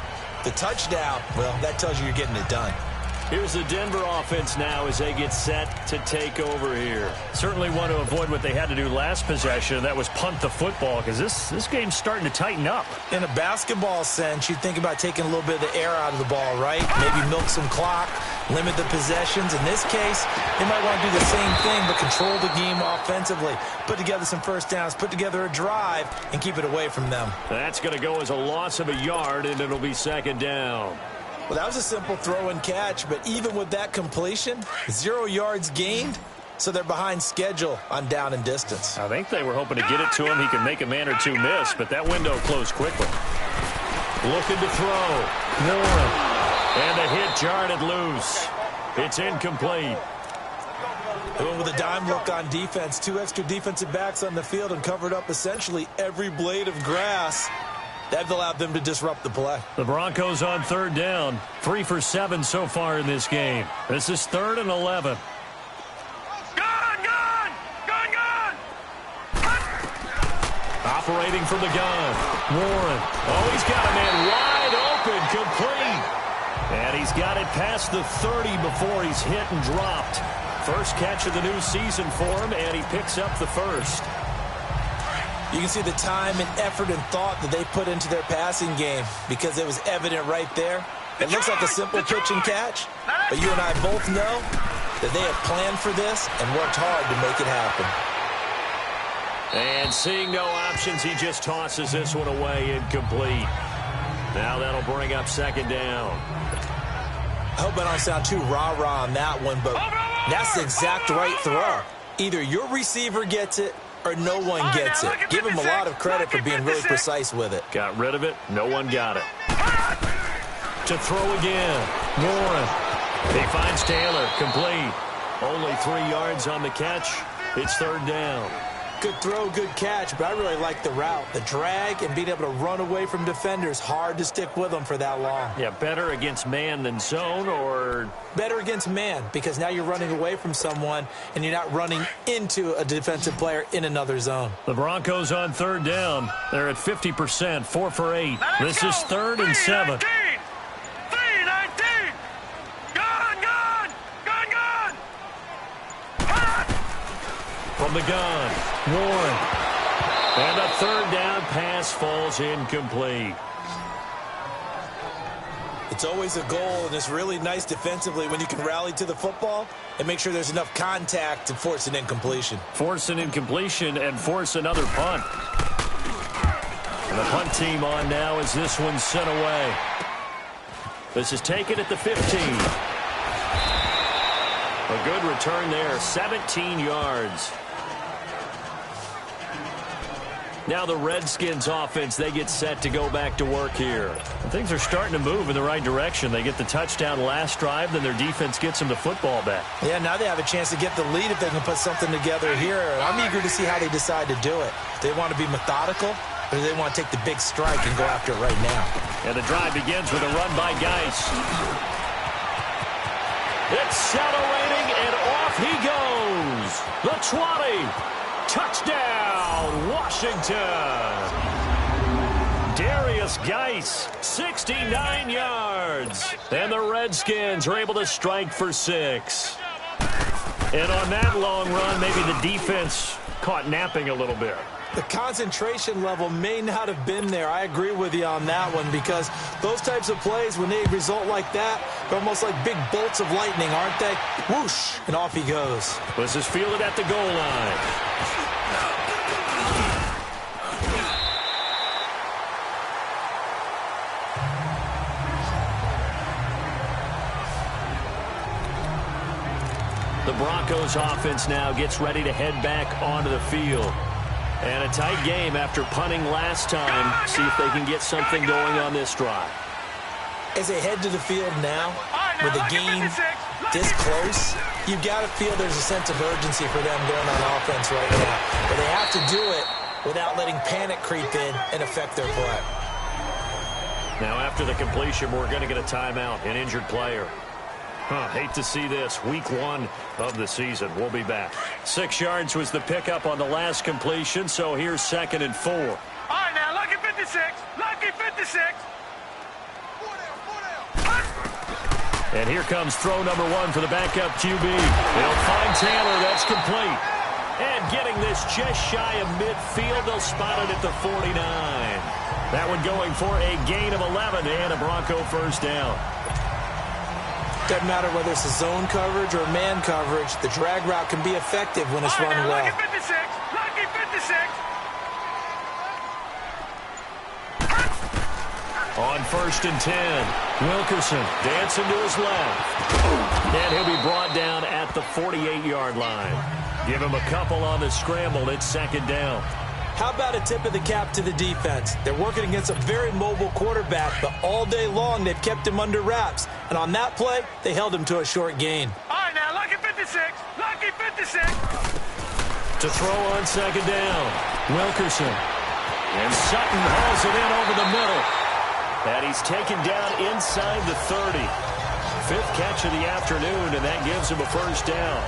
The touchdown, well, that tells you you're getting it done. Here's the Denver offense now as they get set to take over here. Certainly want to avoid what they had to do last possession, and that was punt the football, because this game's starting to tighten up. In a basketball sense, you think about taking a little bit of the air out of the ball, right? Maybe milk some clock, limit the possessions. In this case, they might want to do the same thing, but control the game offensively. Put together some first downs, put together a drive, and keep it away from them. That's going to go as a loss of a yard, and it'll be second down. Well, that was a simple throw and catch, but even with that completion, 0 yards gained, so they're behind schedule on down and distance. I think they were hoping to get it to him. He could make a man or two miss, but that window closed quickly. Looking to throw. Warren. And the hit jarred it loose. It's incomplete. They went with a dime look on defense. 2 extra defensive backs on the field and covered up essentially every blade of grass. That allowed them to disrupt the play. The Broncos on third down. 3 for 7 so far in this game. This is 3rd and 11. Gun! Operating from the gun. Warren. Oh, he's got a man wide open, complete. And he's got it past the 30 before he's hit and dropped. First catch of the new season for him, and he picks up the first. You can see the time and effort and thought that they put into their passing game, because it was evident right there. It looks like a simple pitch and catch, but you and I both know that they have planned for this and worked hard to make it happen. And seeing no options, he just tosses this one away, incomplete. Now that'll bring up second down. I hope I don't sound too rah-rah on that one, but that's the exact right throw. Either your receiver gets it or no one gets it. Give him a lot of credit for being really precise with it. Got rid of it. No one got it. To throw again. Warren. He finds Taylor. Complete. Only 3 yards on the catch. It's third down. Good throw, good catch, but I really like the route. The drag and being able to run away from defenders. Hard to stick with them for that long. Yeah, better against man than zone, or? Better against man, because now you're running away from someone and you're not running into a defensive player in another zone. The Broncos on third down. They're at 50%, 4 for 8. This is 3rd and 7. 3-19. Gun! From the gun, Warren. And a third down pass falls incomplete. It's always a goal, and it's really nice defensively when you can rally to the football and make sure there's enough contact to force an incompletion. Force an incompletion and force another punt. And the punt team on now as this one's sent away. This is taken at the 15. A good return there, 17 yards. Now the Redskins offense, they get set to go back to work here. And things are starting to move in the right direction. They get the touchdown last drive, then their defense gets them the football back. Yeah, now they have a chance to get the lead if they can put something together here. I'm eager to see how they decide to do it. They want to be methodical, or they want to take the big strike and go after it right now. And the drive begins with a run by Geis. Accelerating, and off he goes. The 20. Touchdown, Washington. Darius Geis, 69 yards. And the Redskins are able to strike for 6. And on that long run, maybe the defense caught napping a little bit. The concentration level may not have been there. I agree with you on that one, because those types of plays, when they result like that, they're almost like big bolts of lightning, aren't they? Whoosh, and off he goes. This is fielded at the goal line. The Broncos offense now gets ready to head back onto the field. And a tight game after punting last time. See if they can get something going on this drive. As they head to the field now, with the game this close, you've got to feel there's a sense of urgency for them going on offense right now. But they have to do it without letting panic creep in and affect their play. Now after the completion, we're going to get a timeout, an injured player. Hate to see this. Week 1 of the season. We'll be back. 6 yards was the pickup on the last completion, so here's 2nd and 4. All right, now, lucky 56. Lucky 56. And here comes throw number 1 for the backup QB. They'll find Taylor. That's complete. And getting this just shy of midfield, they'll spot it at the 49. That one going for a gain of 11 and a Bronco first down. Doesn't matter whether it's a zone coverage or man coverage, the drag route can be effective when it's run well. Lucky 56. Lucky 56. On 1st and 10, Wilkerson dancing to his left. And he'll be brought down at the 48-yard line. Give him a couple on the scramble. It's 2nd down. How about a tip of the cap to the defense? They're working against a very mobile quarterback, but all day long they've kept him under wraps. And on that play, they held him to a short gain. All right, now, lucky 56. Lucky 56. To throw on 2nd down, Wilkerson. And Sutton hauls it in over the middle. And he's taken down inside the 30. 5th catch of the afternoon, and that gives him a first down.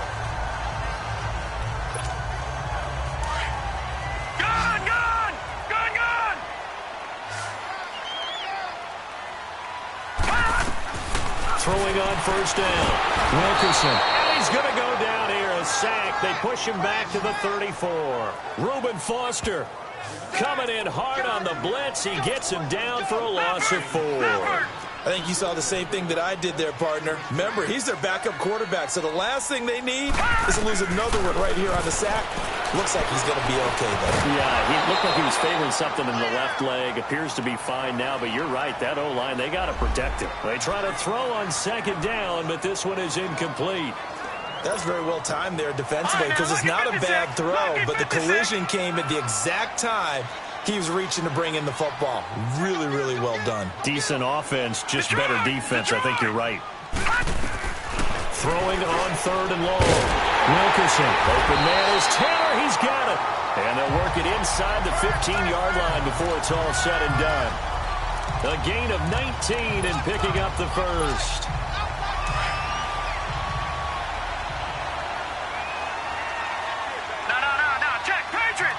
Throwing on 1st down, Wilkerson. And he's going to go down here, a sack. They push him back to the 34. Reuben Foster coming in hard on the blitz. He gets him down for a loss of 4. I think you saw the same thing that I did there, partner. Remember, he's their backup quarterback, so the last thing they need is to lose another one right here on the sack. Looks like he's going to be okay, though. Yeah, he looked like he was favoring something in the left leg. Appears to be fine now, but you're right. That O-line, they got to protect him. They try to throw on 2nd down, but this one is incomplete. That's very well timed there defensively, because it's not a bad throw, but the collision came at the exact time he was reaching to bring in the football. Really, really well done. Decent offense, just better defense. I think you're right. Throwing on 3rd and long. Wilkerson, open man is Taylor. He's got it. And they'll work it inside the 15-yard line before it's all said and done. A gain of 19 and picking up the first. No. Check. Patriot.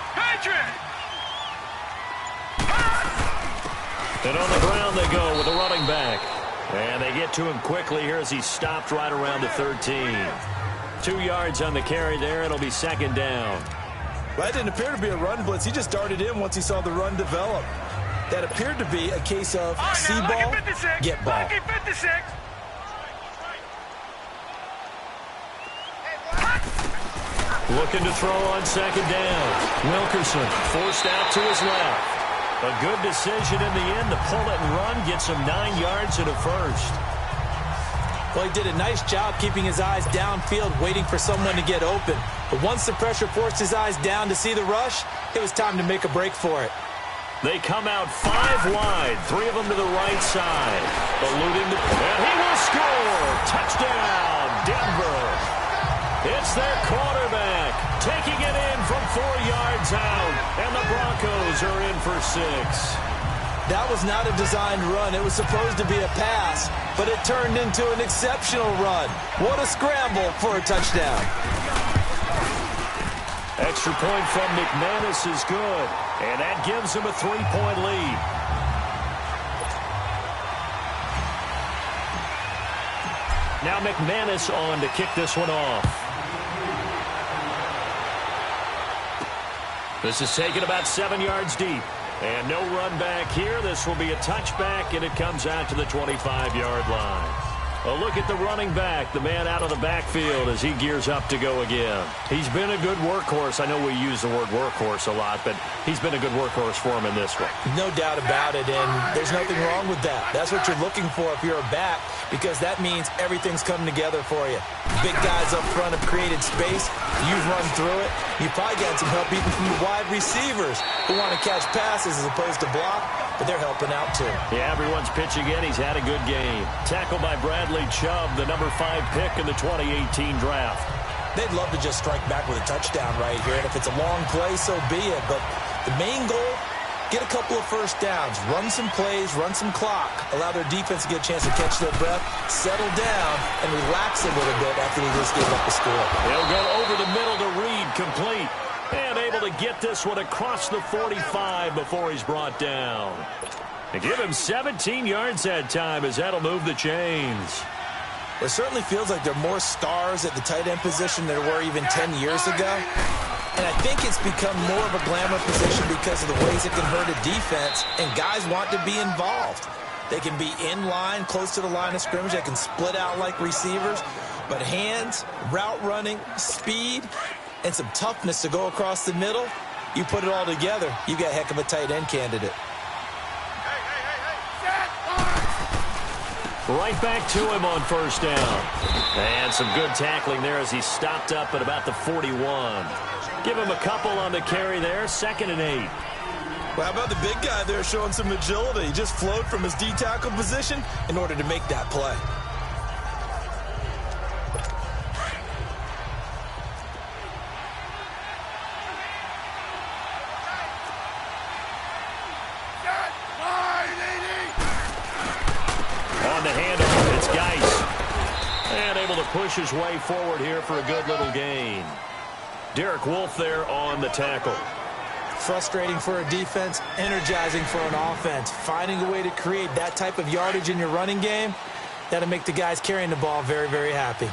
And on the ground they go with a running back. And they get to him quickly here as he stopped right around the 13. 2 yards on the carry there. It'll be 2nd down. Well, that didn't appear to be a run blitz. He just darted in once he saw the run develop. That appeared to be a case of see ball, get ball. Lucky 56. Looking to throw on 2nd down. Wilkerson forced out to his left. A good decision in the end to pull it and run. Gets him 9 yards and a first. Well, he did a nice job keeping his eyes downfield, waiting for someone to get open. But once the pressure forced his eyes down to see the rush, it was time to make a break for it. They come out 5 wide, 3 of them to the right side. Eluding the... And he will score! Touchdown, Denver! It's their quarterback, taking it in from 4 yards out, and the Broncos are in for 6. That was not a designed run. It was supposed to be a pass, but it turned into an exceptional run. What a scramble for a touchdown. Extra point from McManus is good, and that gives him a 3-point lead. Now McManus on to kick this one off. This is taken about 7 yards deep. And no run back here. This will be a touchback, and it comes out to the 25-yard line. A look at the running back, the man out of the backfield as he gears up to go again. He's been a good workhorse. I know we use the word workhorse a lot, but he's been a good workhorse for him in this one. No doubt about it, and there's nothing wrong with that. That's what you're looking for if you're a back, because that means everything's coming together for you. Big guys up front have created space. You've run through it. You've probably got some help even from your wide receivers who want to catch passes as opposed to block, but they're helping out too. Yeah, everyone's pitching in. He's had a good game. Tackled by Bradley Chubb, the number 5 pick in the 2018 draft. They'd love to just strike back with a touchdown right here, and if it's a long play, so be it. But the main goal, get a couple of first downs, run some plays, run some clock, allow their defense to get a chance to catch their breath, settle down, and relax a little bit after they just gave up the score. They'll go over the middle to Reed, complete. And able to get this one across the 45 before he's brought down. They give him 17 yards that time as that'll move the chains. It certainly feels like there are more stars at the tight end position than there were even 10 years ago. And I think it's become more of a glamour position because of the ways it can hurt a defense, and guys want to be involved. They can be in line, close to the line of scrimmage. They can split out like receivers. But hands, route running, speed, and some toughness to go across the middle, you put it all together, you got a heck of a tight end candidate. Right back to him on first down. And some good tackling there as he stopped up at about the 41. Give him a couple on the carry there, 2nd and 8. Well, how about the big guy there showing some agility? He just flowed from his D-tackle position in order to make that play. On the handoff, it's Geis. And able to push his way forward here for a good little gain. Derek Wolfe there on the tackle. Frustrating for a defense, energizing for an offense. Finding a way to create that type of yardage in your running game, that'll make the guys carrying the ball very, very happy.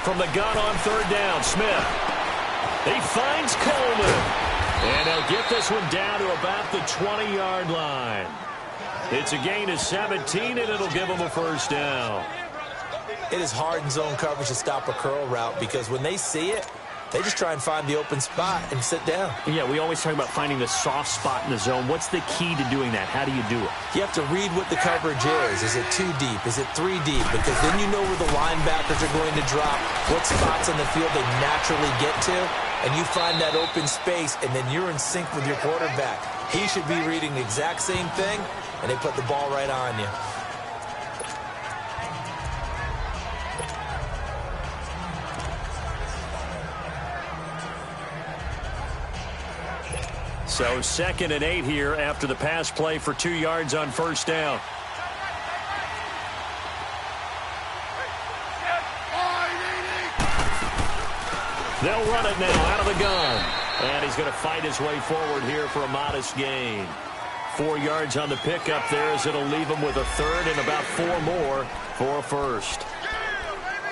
From the gun on 3rd down, Smith. He finds Coleman. And they'll get this one down to about the 20-yard line. It's a gain of 17, and it'll give them a first down. It is hard in zone coverage to stop a curl route because when they see it, they just try and find the open spot and sit down. Yeah, we always talk about finding the soft spot in the zone. What's the key to doing that? How do you do it? You have to read what the coverage is. Is it 2 deep? Is it 3 deep? Because then you know where the linebackers are going to drop, what spots on the field they naturally get to, and you find that open space, and then you're in sync with your quarterback. He should be reading the exact same thing, and they put the ball right on you. So 2nd and 8 here after the pass play for 2 yards on first down. They'll run it now out of the gun. And he's going to fight his way forward here for a modest gain. 4 yards on the pickup there as it'll leave him with a 3rd and about 4 more for a first.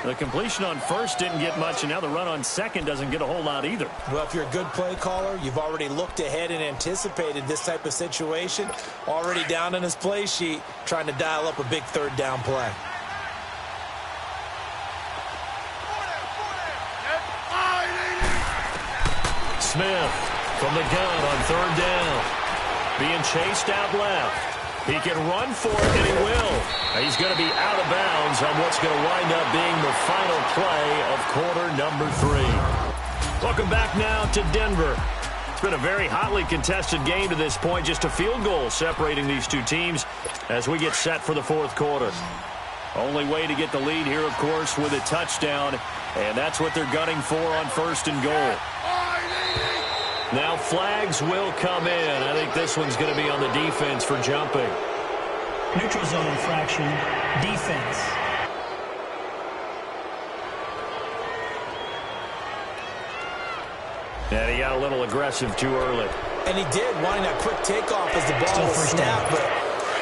The completion on first didn't get much, and now the run on second doesn't get a whole lot either. Well, if you're a good play caller, you've already looked ahead and anticipated this type of situation. Already down in his play sheet, trying to dial up a big 3rd down play. Smith from the gun on 3rd down. Being chased out left. He can run for it, and he will. He's going to be out of bounds on what's going to wind up being the final play of quarter number 3. Welcome back now to Denver. It's been a very hotly contested game to this point. Just a field goal separating these two teams as we get set for the 4th quarter. Only way to get the lead here, of course, with a touchdown, and that's what they're gunning for on 1st and goal. Now flags will come in. I think this one's going to be on the defense for jumping. Neutral zone infraction, defense. And he got a little aggressive too early. And he did, wanting that quick takeoff as the ball was snapped. But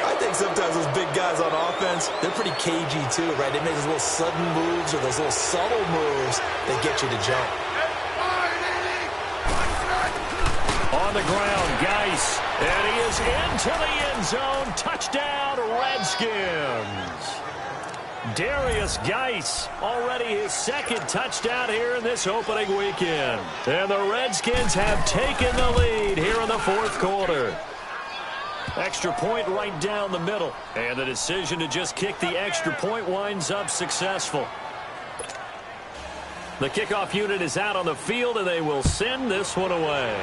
I think sometimes those big guys on offense, they're pretty cagey too, right? They make those little sudden moves or those little subtle moves that get you to jump. On the ground, Geis. And he is into the end zone. Touchdown, Redskins. Darius Geis, already his 2nd touchdown here in this opening weekend. And the Redskins have taken the lead here in the 4th quarter. Extra point right down the middle. And the decision to just kick the extra point winds up successful. The kickoff unit is out on the field, and they will send this one away.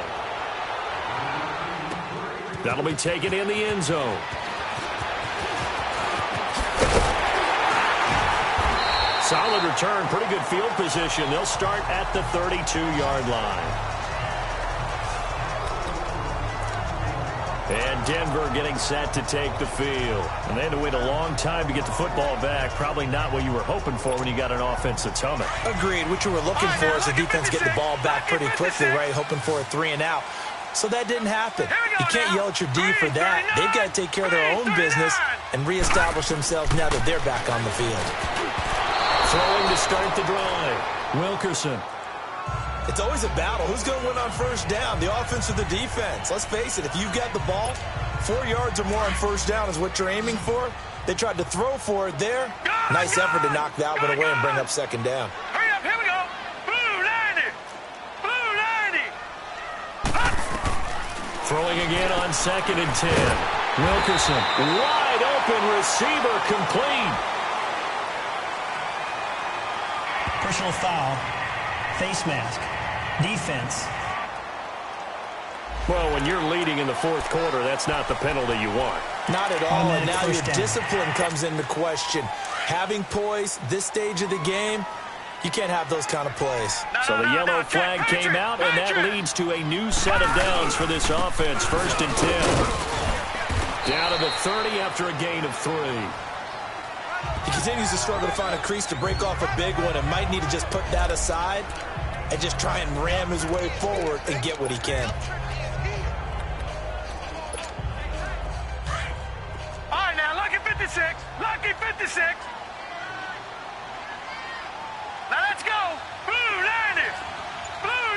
That'll be taken in the end zone. Solid return, pretty good field position. They'll start at the 32-yard line. And Denver getting set to take the field. And they had to wait a long time to get the football back. Probably not what you were hoping for when you got an offense that's humming. Agreed. What you were looking for is the defense getting the ball back pretty quickly, right? Hoping for a 3 and out. So that didn't happen. You can't yell at your D for that. They've got to take care of their own business and reestablish themselves now that they're back on the field. Throwing to start the drive. Wilkerson. It's always a battle. Who's going to win on 1st down, the offense or the defense? Let's face it, if you've got the ball, 4 yards or more on 1st down is what you're aiming for. They tried to throw for it there. Nice effort to knock that one away and bring up 2nd down. Hurry up, here we go. Blue 90. Blue 90. Throwing again on 2nd and 10. Wilkerson, wide open receiver, complete. Personal foul, face mask, defense. Well, when you're leading in the 4th quarter, that's not the penalty you want. Not at all, and now your down. Discipline comes into question. Having poise this stage of the game, you can't have those kind of plays. So the yellow flag came out, and that leads to a new set of downs for this offense. 1st and 10. Down to the 30 after a gain of 3. He continues to struggle to find a crease to break off a big one and might need to just put that aside and just try and ram his way forward and get what he can. All right, now, lucky 56. Lucky 56. Now, let's go. Blue 90. Blue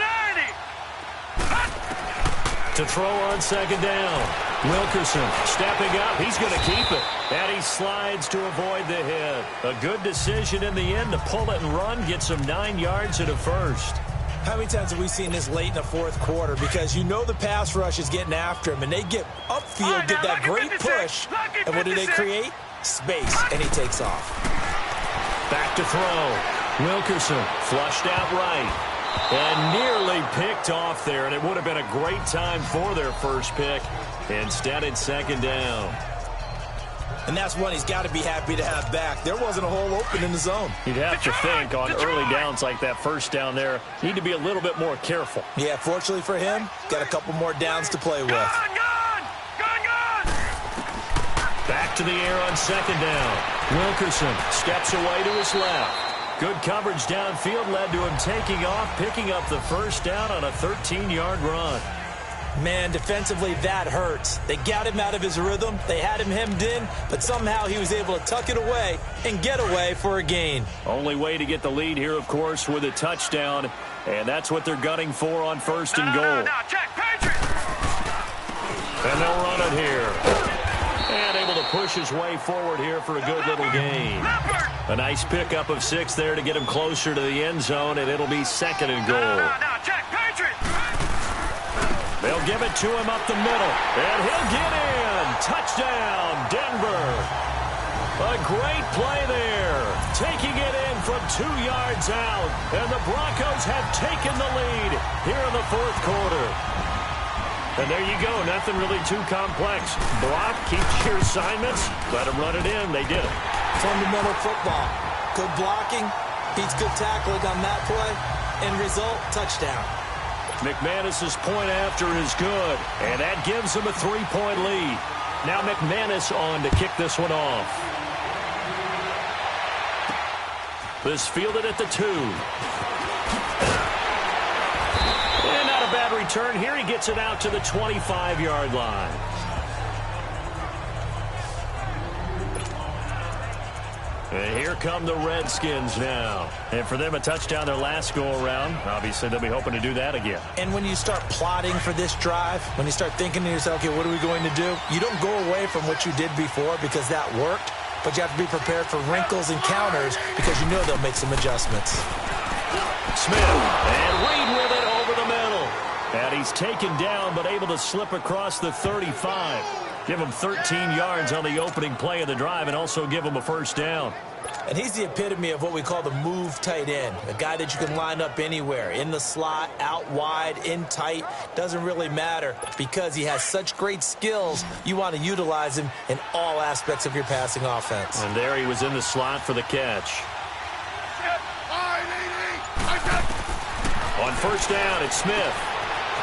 90. To throw on 2nd down. Wilkerson stepping up. He's going to keep it. And he slides to avoid the hit. A good decision in the end to pull it and run. Get some 9 yards and a 1st. How many times have we seen this late in the 4th quarter? Because you know the pass rush is getting after him, and they get upfield, get that great push, and what do they create? Space, and he takes off. Back to throw. Wilkerson flushed out right. And nearly picked off there, and it would have been a great time for their 1st pick. Instead, it's 2nd down. And that's one he's got to be happy to have back. There wasn't a hole open in the zone. You'd have to think on early downs like that 1st down there, need to be a little bit more careful. Yeah, fortunately for him, got a couple more downs to play with. Gun. Back to the air on 2nd down. Wilkerson steps away to his left. Good coverage downfield led to him taking off, picking up the 1st down on a 13-yard run. Man, defensively, that hurts. They got him out of his rhythm. They had him hemmed in, but somehow he was able to tuck it away and get away for a gain. Only way to get the lead here, of course, with a touchdown, and that's what they're gunning for on 1st and goal. Now, check, Patriots. And they'll run it here. And able to push his way forward here for a good little gain. A nice pickup of 6 there to get him closer to the end zone, and it'll be 2nd and goal. Now, check, Patriots. They'll give it to him up the middle, and he'll get in. Touchdown, Denver. A great play there, taking it in from 2 yards out, and the Broncos have taken the lead here in the 4th quarter. And there you go, nothing really too complex. Block, keep your assignments, let them run it in. They did it. Fundamental football. Good blocking, beats good tackling on that play. End result, touchdown. McManus's point after is good, and that gives him a 3-point lead. Now McManus on to kick this one off. This fielded at the 2. And not a bad return here. He gets it out to the 25-yard line. And here come the Redskins now. And for them, a touchdown their last go-around. Obviously, they'll be hoping to do that again. And when you start plotting for this drive, when you start thinking to yourself, okay, what are we going to do? You don't go away from what you did before because that worked. But you have to be prepared for wrinkles and counters because you know they'll make some adjustments. Smith, and Reed with it over the middle. And he's taken down but able to slip across the 35. Give him 13 yards on the opening play of the drive and also give him a first down. And he's the epitome of what we call the move tight end. A guy that you can line up anywhere. In the slot, out wide, in tight. Doesn't really matter because he has such great skills. You want to utilize him in all aspects of your passing offense. And there he was in the slot for the catch. On first down, it's Smith.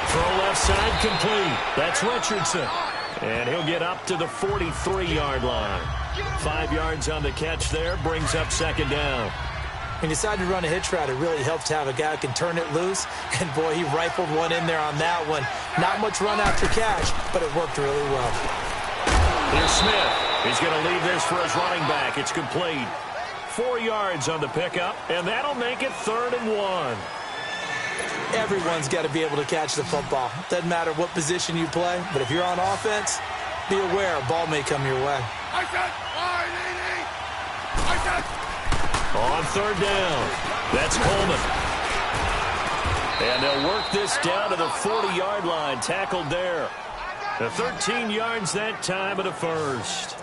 Throw left side complete. That's Richardson. And he'll get up to the 43-yard line. 5 yards on the catch there, brings up second down. He decided to run a hitch route. It really helps to have a guy who can turn it loose. And, boy, he rifled one in there on that one. Not much run after catch, but it worked really well. Here's Smith. He's going to leave this for his running back. It's complete. 4 yards on the pickup, and that'll make it 3rd and 1. Everyone's got to be able to catch the football. Doesn't matter what position you play, but if you're on offense, be aware a ball may come your way. On third down, that's Coleman. And they'll work this down to the 40-yard line, tackled there. The 13 yards that time of the first.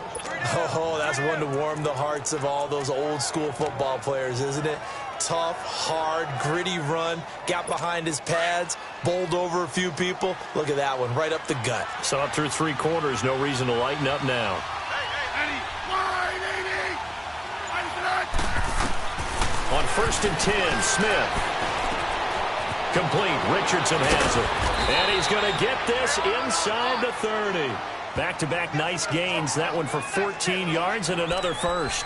Oh, that's one to warm the hearts of all those old-school football players, isn't it? Tough, hard, gritty run, got behind his pads, bowled over a few people. Look at that one, right up the gut. So up through 3 quarters, no reason to lighten up now. On 1st and 10, Smith. Complete, Richardson has it. And he's going to get this inside the 30. Back-to-back nice gains, that one for 14 yards and another first.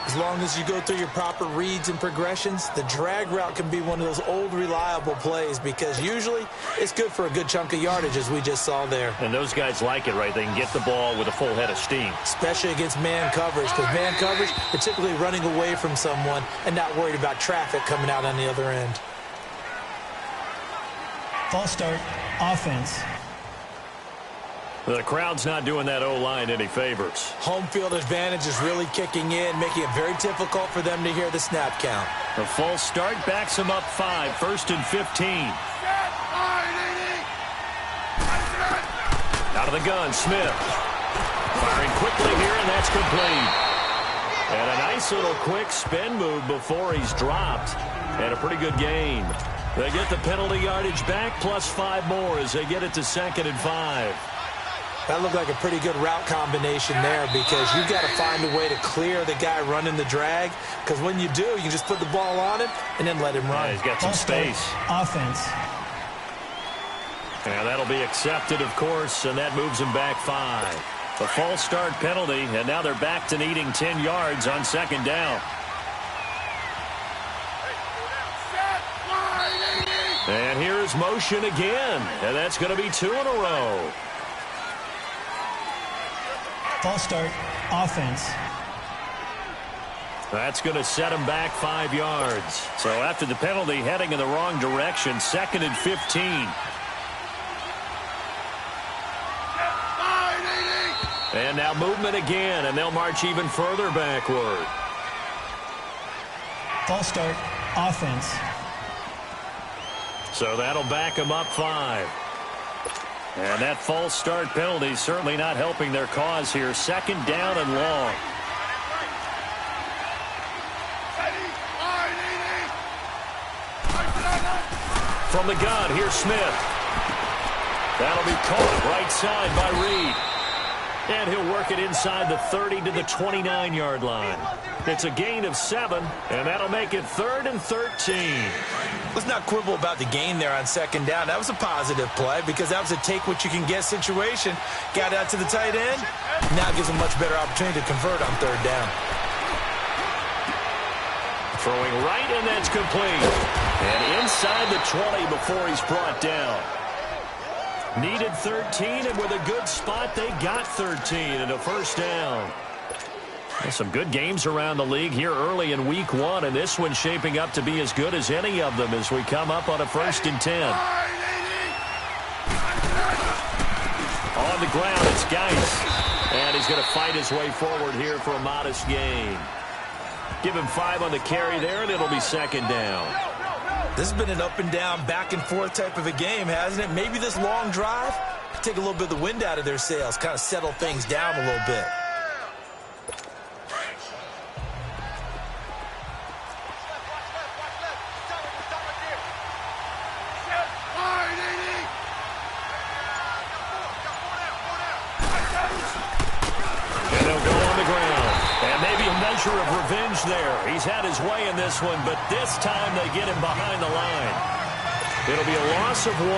As long as you go through your proper reads and progressions, the drag route can be one of those old reliable plays because usually it's good for a good chunk of yardage as we just saw there. And those guys like it, right? They can get the ball with a full head of steam. Especially against man coverage because man coverage, they're typically running away from someone and not worried about traffic coming out on the other end. False start, offense. The crowd's not doing that O-line any favors. Home field advantage is really kicking in, making it very difficult for them to hear the snap count. The false start backs them up 5, 1st and 15. Out of the gun, Smith. Firing quickly here, and that's complete. And a nice little quick spin move before he's dropped. And a pretty good gain. They get the penalty yardage back, plus 5 more as they get it to 2nd and 5. That looked like a pretty good route combination there because you've got to find a way to clear the guy running the drag because when you do, you can just put the ball on him and then let him run. Yeah, he's got some space. Offense. And that'll be accepted, of course, and that moves him back 5. The false start penalty, and now they're back to needing 10 yards on 2nd down. And here's motion again, and that's going to be 2 in a row. False start, offense. That's going to set him back 5 yards. So after the penalty, heading in the wrong direction, 2nd and 15. And now movement again, and they'll march even further backward. False start, offense. So that'll back them up 5. And that false start penalty certainly not helping their cause here. 2nd down and long. From the gun, here's Smith. That'll be caught right side by Reed. And he'll work it inside the 30 to the 29-yard line. It's a gain of 7, and that'll make it 3rd and 13. Let's not quibble about the gain there on 2nd down. That was a positive play because that was a take-what-you-can-get situation. Got out to the tight end. Now gives him much better opportunity to convert on 3rd down. Throwing right, and that's complete. And inside the 20 before he's brought down. Needed 13, and with a good spot, they got 13 and a 1st down. Well, some good games around the league here early in week 1, and this one's shaping up to be as good as any of them as we come up on a 1st and 10. On the ground, it's Geis. And he's going to fight his way forward here for a modest gain. Give him 5 on the carry there, and it'll be 2nd down. This has been an up-and-down, back-and-forth type of a game, hasn't it? Maybe this long drive, take a little bit of the wind out of their sails, kind of settle things down a little bit. And they'll go on the ground. And maybe a measure of revenge there. He's had his way in this one, but this time they get him behind the line. It'll be a loss of 1,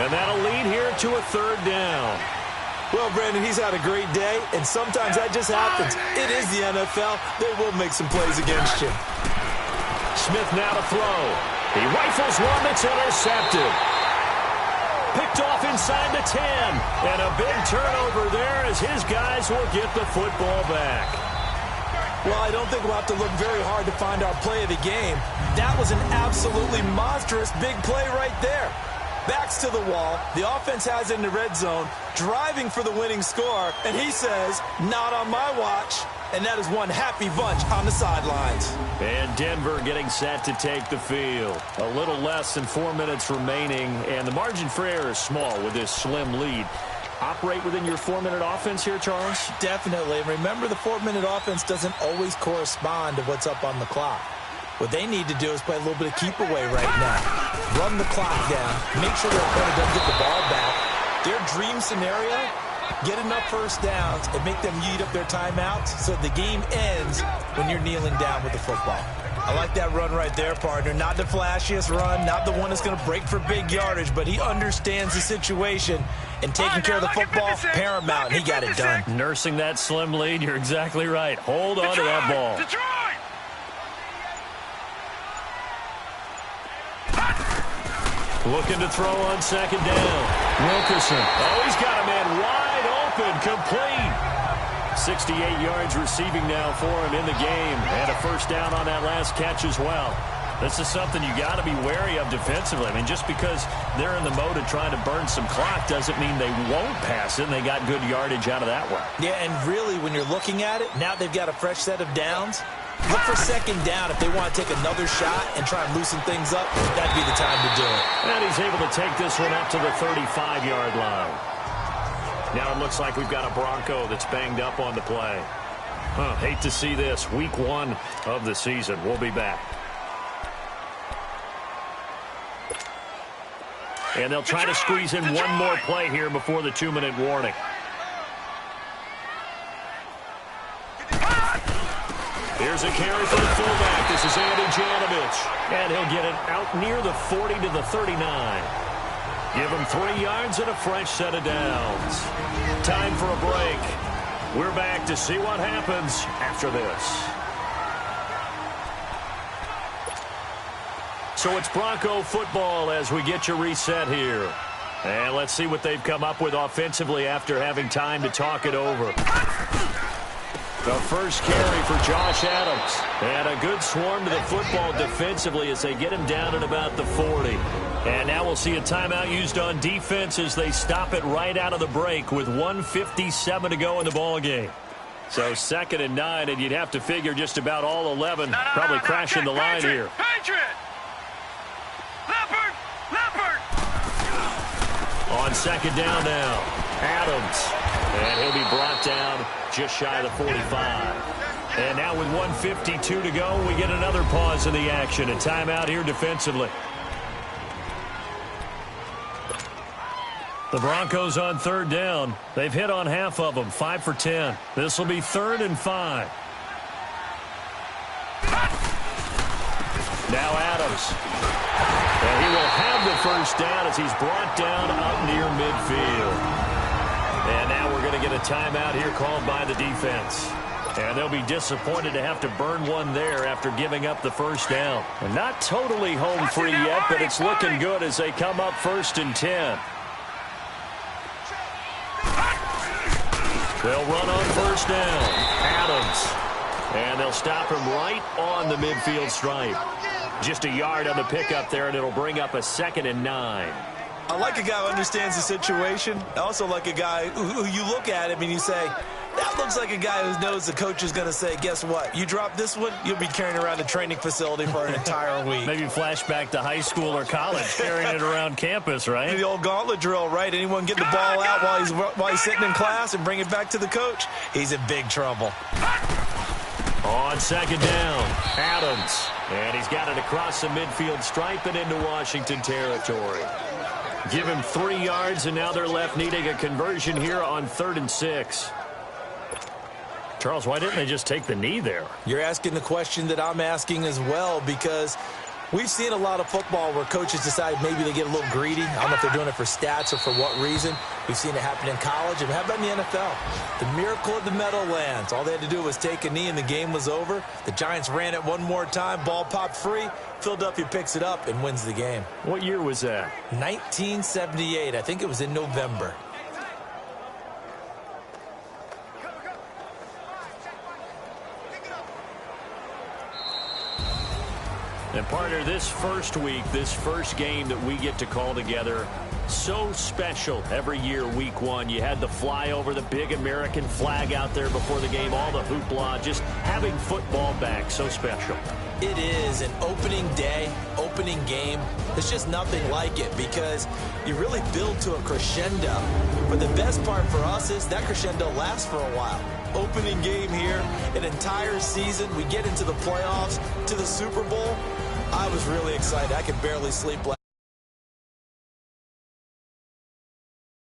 and that'll lead here to a 3rd down. Well, Brandon, he's had a great day, and sometimes that just happens. It is the NFL. They will make some plays against you. Smith now to throw. He rifles one that's intercepted. Picked off inside the 10. And a big turnover there as his guys will get the football back. Well, I don't think we'll have to look very hard to find our play of the game. That was an absolutely monstrous big play right there. Backs to the wall. The offense has it in the red zone, driving for the winning score. And he says, not on my watch. And that is one happy bunch on the sidelines. And Denver getting set to take the field. A little less than 4 minutes remaining, and the margin for error is small with this slim lead. Operate within your 4-minute offense here, Charles? Definitely. And remember, the 4-minute offense doesn't always correspond to what's up on the clock. What they need to do is play a little bit of keep away right now. Run the clock down. Make sure their opponent doesn't get the ball back. Their dream scenario, get enough 1st downs and make them eat up their timeouts so the game ends when you're kneeling down with the football. I like that run right there, partner. Not the flashiest run, not the one that's going to break for big yardage, but he understands the situation, and taking care of the football, paramount, and he got it done. Nursing that slim lead, you're exactly right. Hold on to that ball. Looking to throw on 2nd down. Wilkerson. Oh, he's got a man wide open, complete. 68 yards receiving now for him in the game. And a 1st down on that last catch as well. This is something you got to be wary of defensively. I mean, just because they're in the mode of trying to burn some clock doesn't mean they won't pass it, and they got good yardage out of that one. Yeah, and really, when you're looking at it, now they've got a fresh set of downs. Look for 2nd down if they want to take another shot and try and loosen things up. That'd be the time to do it. And he's able to take this one up to the 35-yard line. Now it looks like we've got a Bronco that's banged up on the play. Hate to see this. Week 1 of the season. We'll be back. And they'll try to squeeze in one more play here before the 2-minute warning. Here's a carry for the fullback. This is Andy Janovich. And he'll get it out near the 40 to the 39. Give him 3 yards and a fresh set of downs. Time for a break. We're back to see what happens after this. So it's Bronco football as we get you reset here. And let's see what they've come up with offensively after having time to talk it over. The first carry for Josh Adams. And a good swarm to the football defensively as they get him down at about the 40. And now we'll see a timeout used on defense as they stop it right out of the break with 1:57 to go in the ballgame. So 2nd and 9, and you'd have to figure just about all 11 probably crashing the line here. Patriot! Leopard! On 2nd down now, Adams. And he'll be brought down just shy of the 45. And now with 1:52 to go, we get another pause in the action. A timeout here defensively. The Broncos on third down. They've hit on half of them, 5 for 10. This will be 3rd and 5. Now Adams. And he will have the first down as he's brought down up near midfield. And now we're going to get a timeout here called by the defense. And they'll be disappointed to have to burn one there after giving up the first down. And not totally home free yet, but it's looking good as they come up 1st and 10. They'll run on first down. Adams. And they'll stop him right on the midfield stripe. Just a yard on the pickup there, and it'll bring up a 2nd and 9. I like a guy who understands the situation. I also like a guy who you look at him and you say, that looks like a guy who knows the coach is going to say, guess what? You drop this one, you'll be carrying around a training facility for an entire week. Maybe flashback to high school or college, carrying it around campus, right? The old gauntlet drill, right? Anyone get the ball out while he's sitting in class and bring it back to the coach? He's in big trouble. On 2nd down, Adams. And he's got it across the midfield stripe and into Washington territory. Give him 3 yards, and now they're left needing a conversion here on 3rd and 6. Charles, why didn't they just take the knee there? You're asking the question that I'm asking as well, because we've seen a lot of football where coaches decide maybe they get a little greedy. I don't know if they're doing it for stats or for what reason. We've seen it happen in college. And how about in the NFL? The miracle of the Meadowlands. All they had to do was take a knee and the game was over. The Giants ran it one more time. Ball popped free. Philadelphia picks it up and wins the game. What year was that? 1978. I think it was in November. And partner, this first week, this first game that we get to call together, so special every year, week 1. You had the flyover, the big American flag out there before the game, all the hoopla, just having football back, so special. It is an opening day, opening game. There's just nothing like it because you really build to a crescendo. But the best part for us is that crescendo lasts for a while. Opening game here, an entire season. We get into the playoffs, to the Super Bowl. I was really excited. I could barely sleep last night.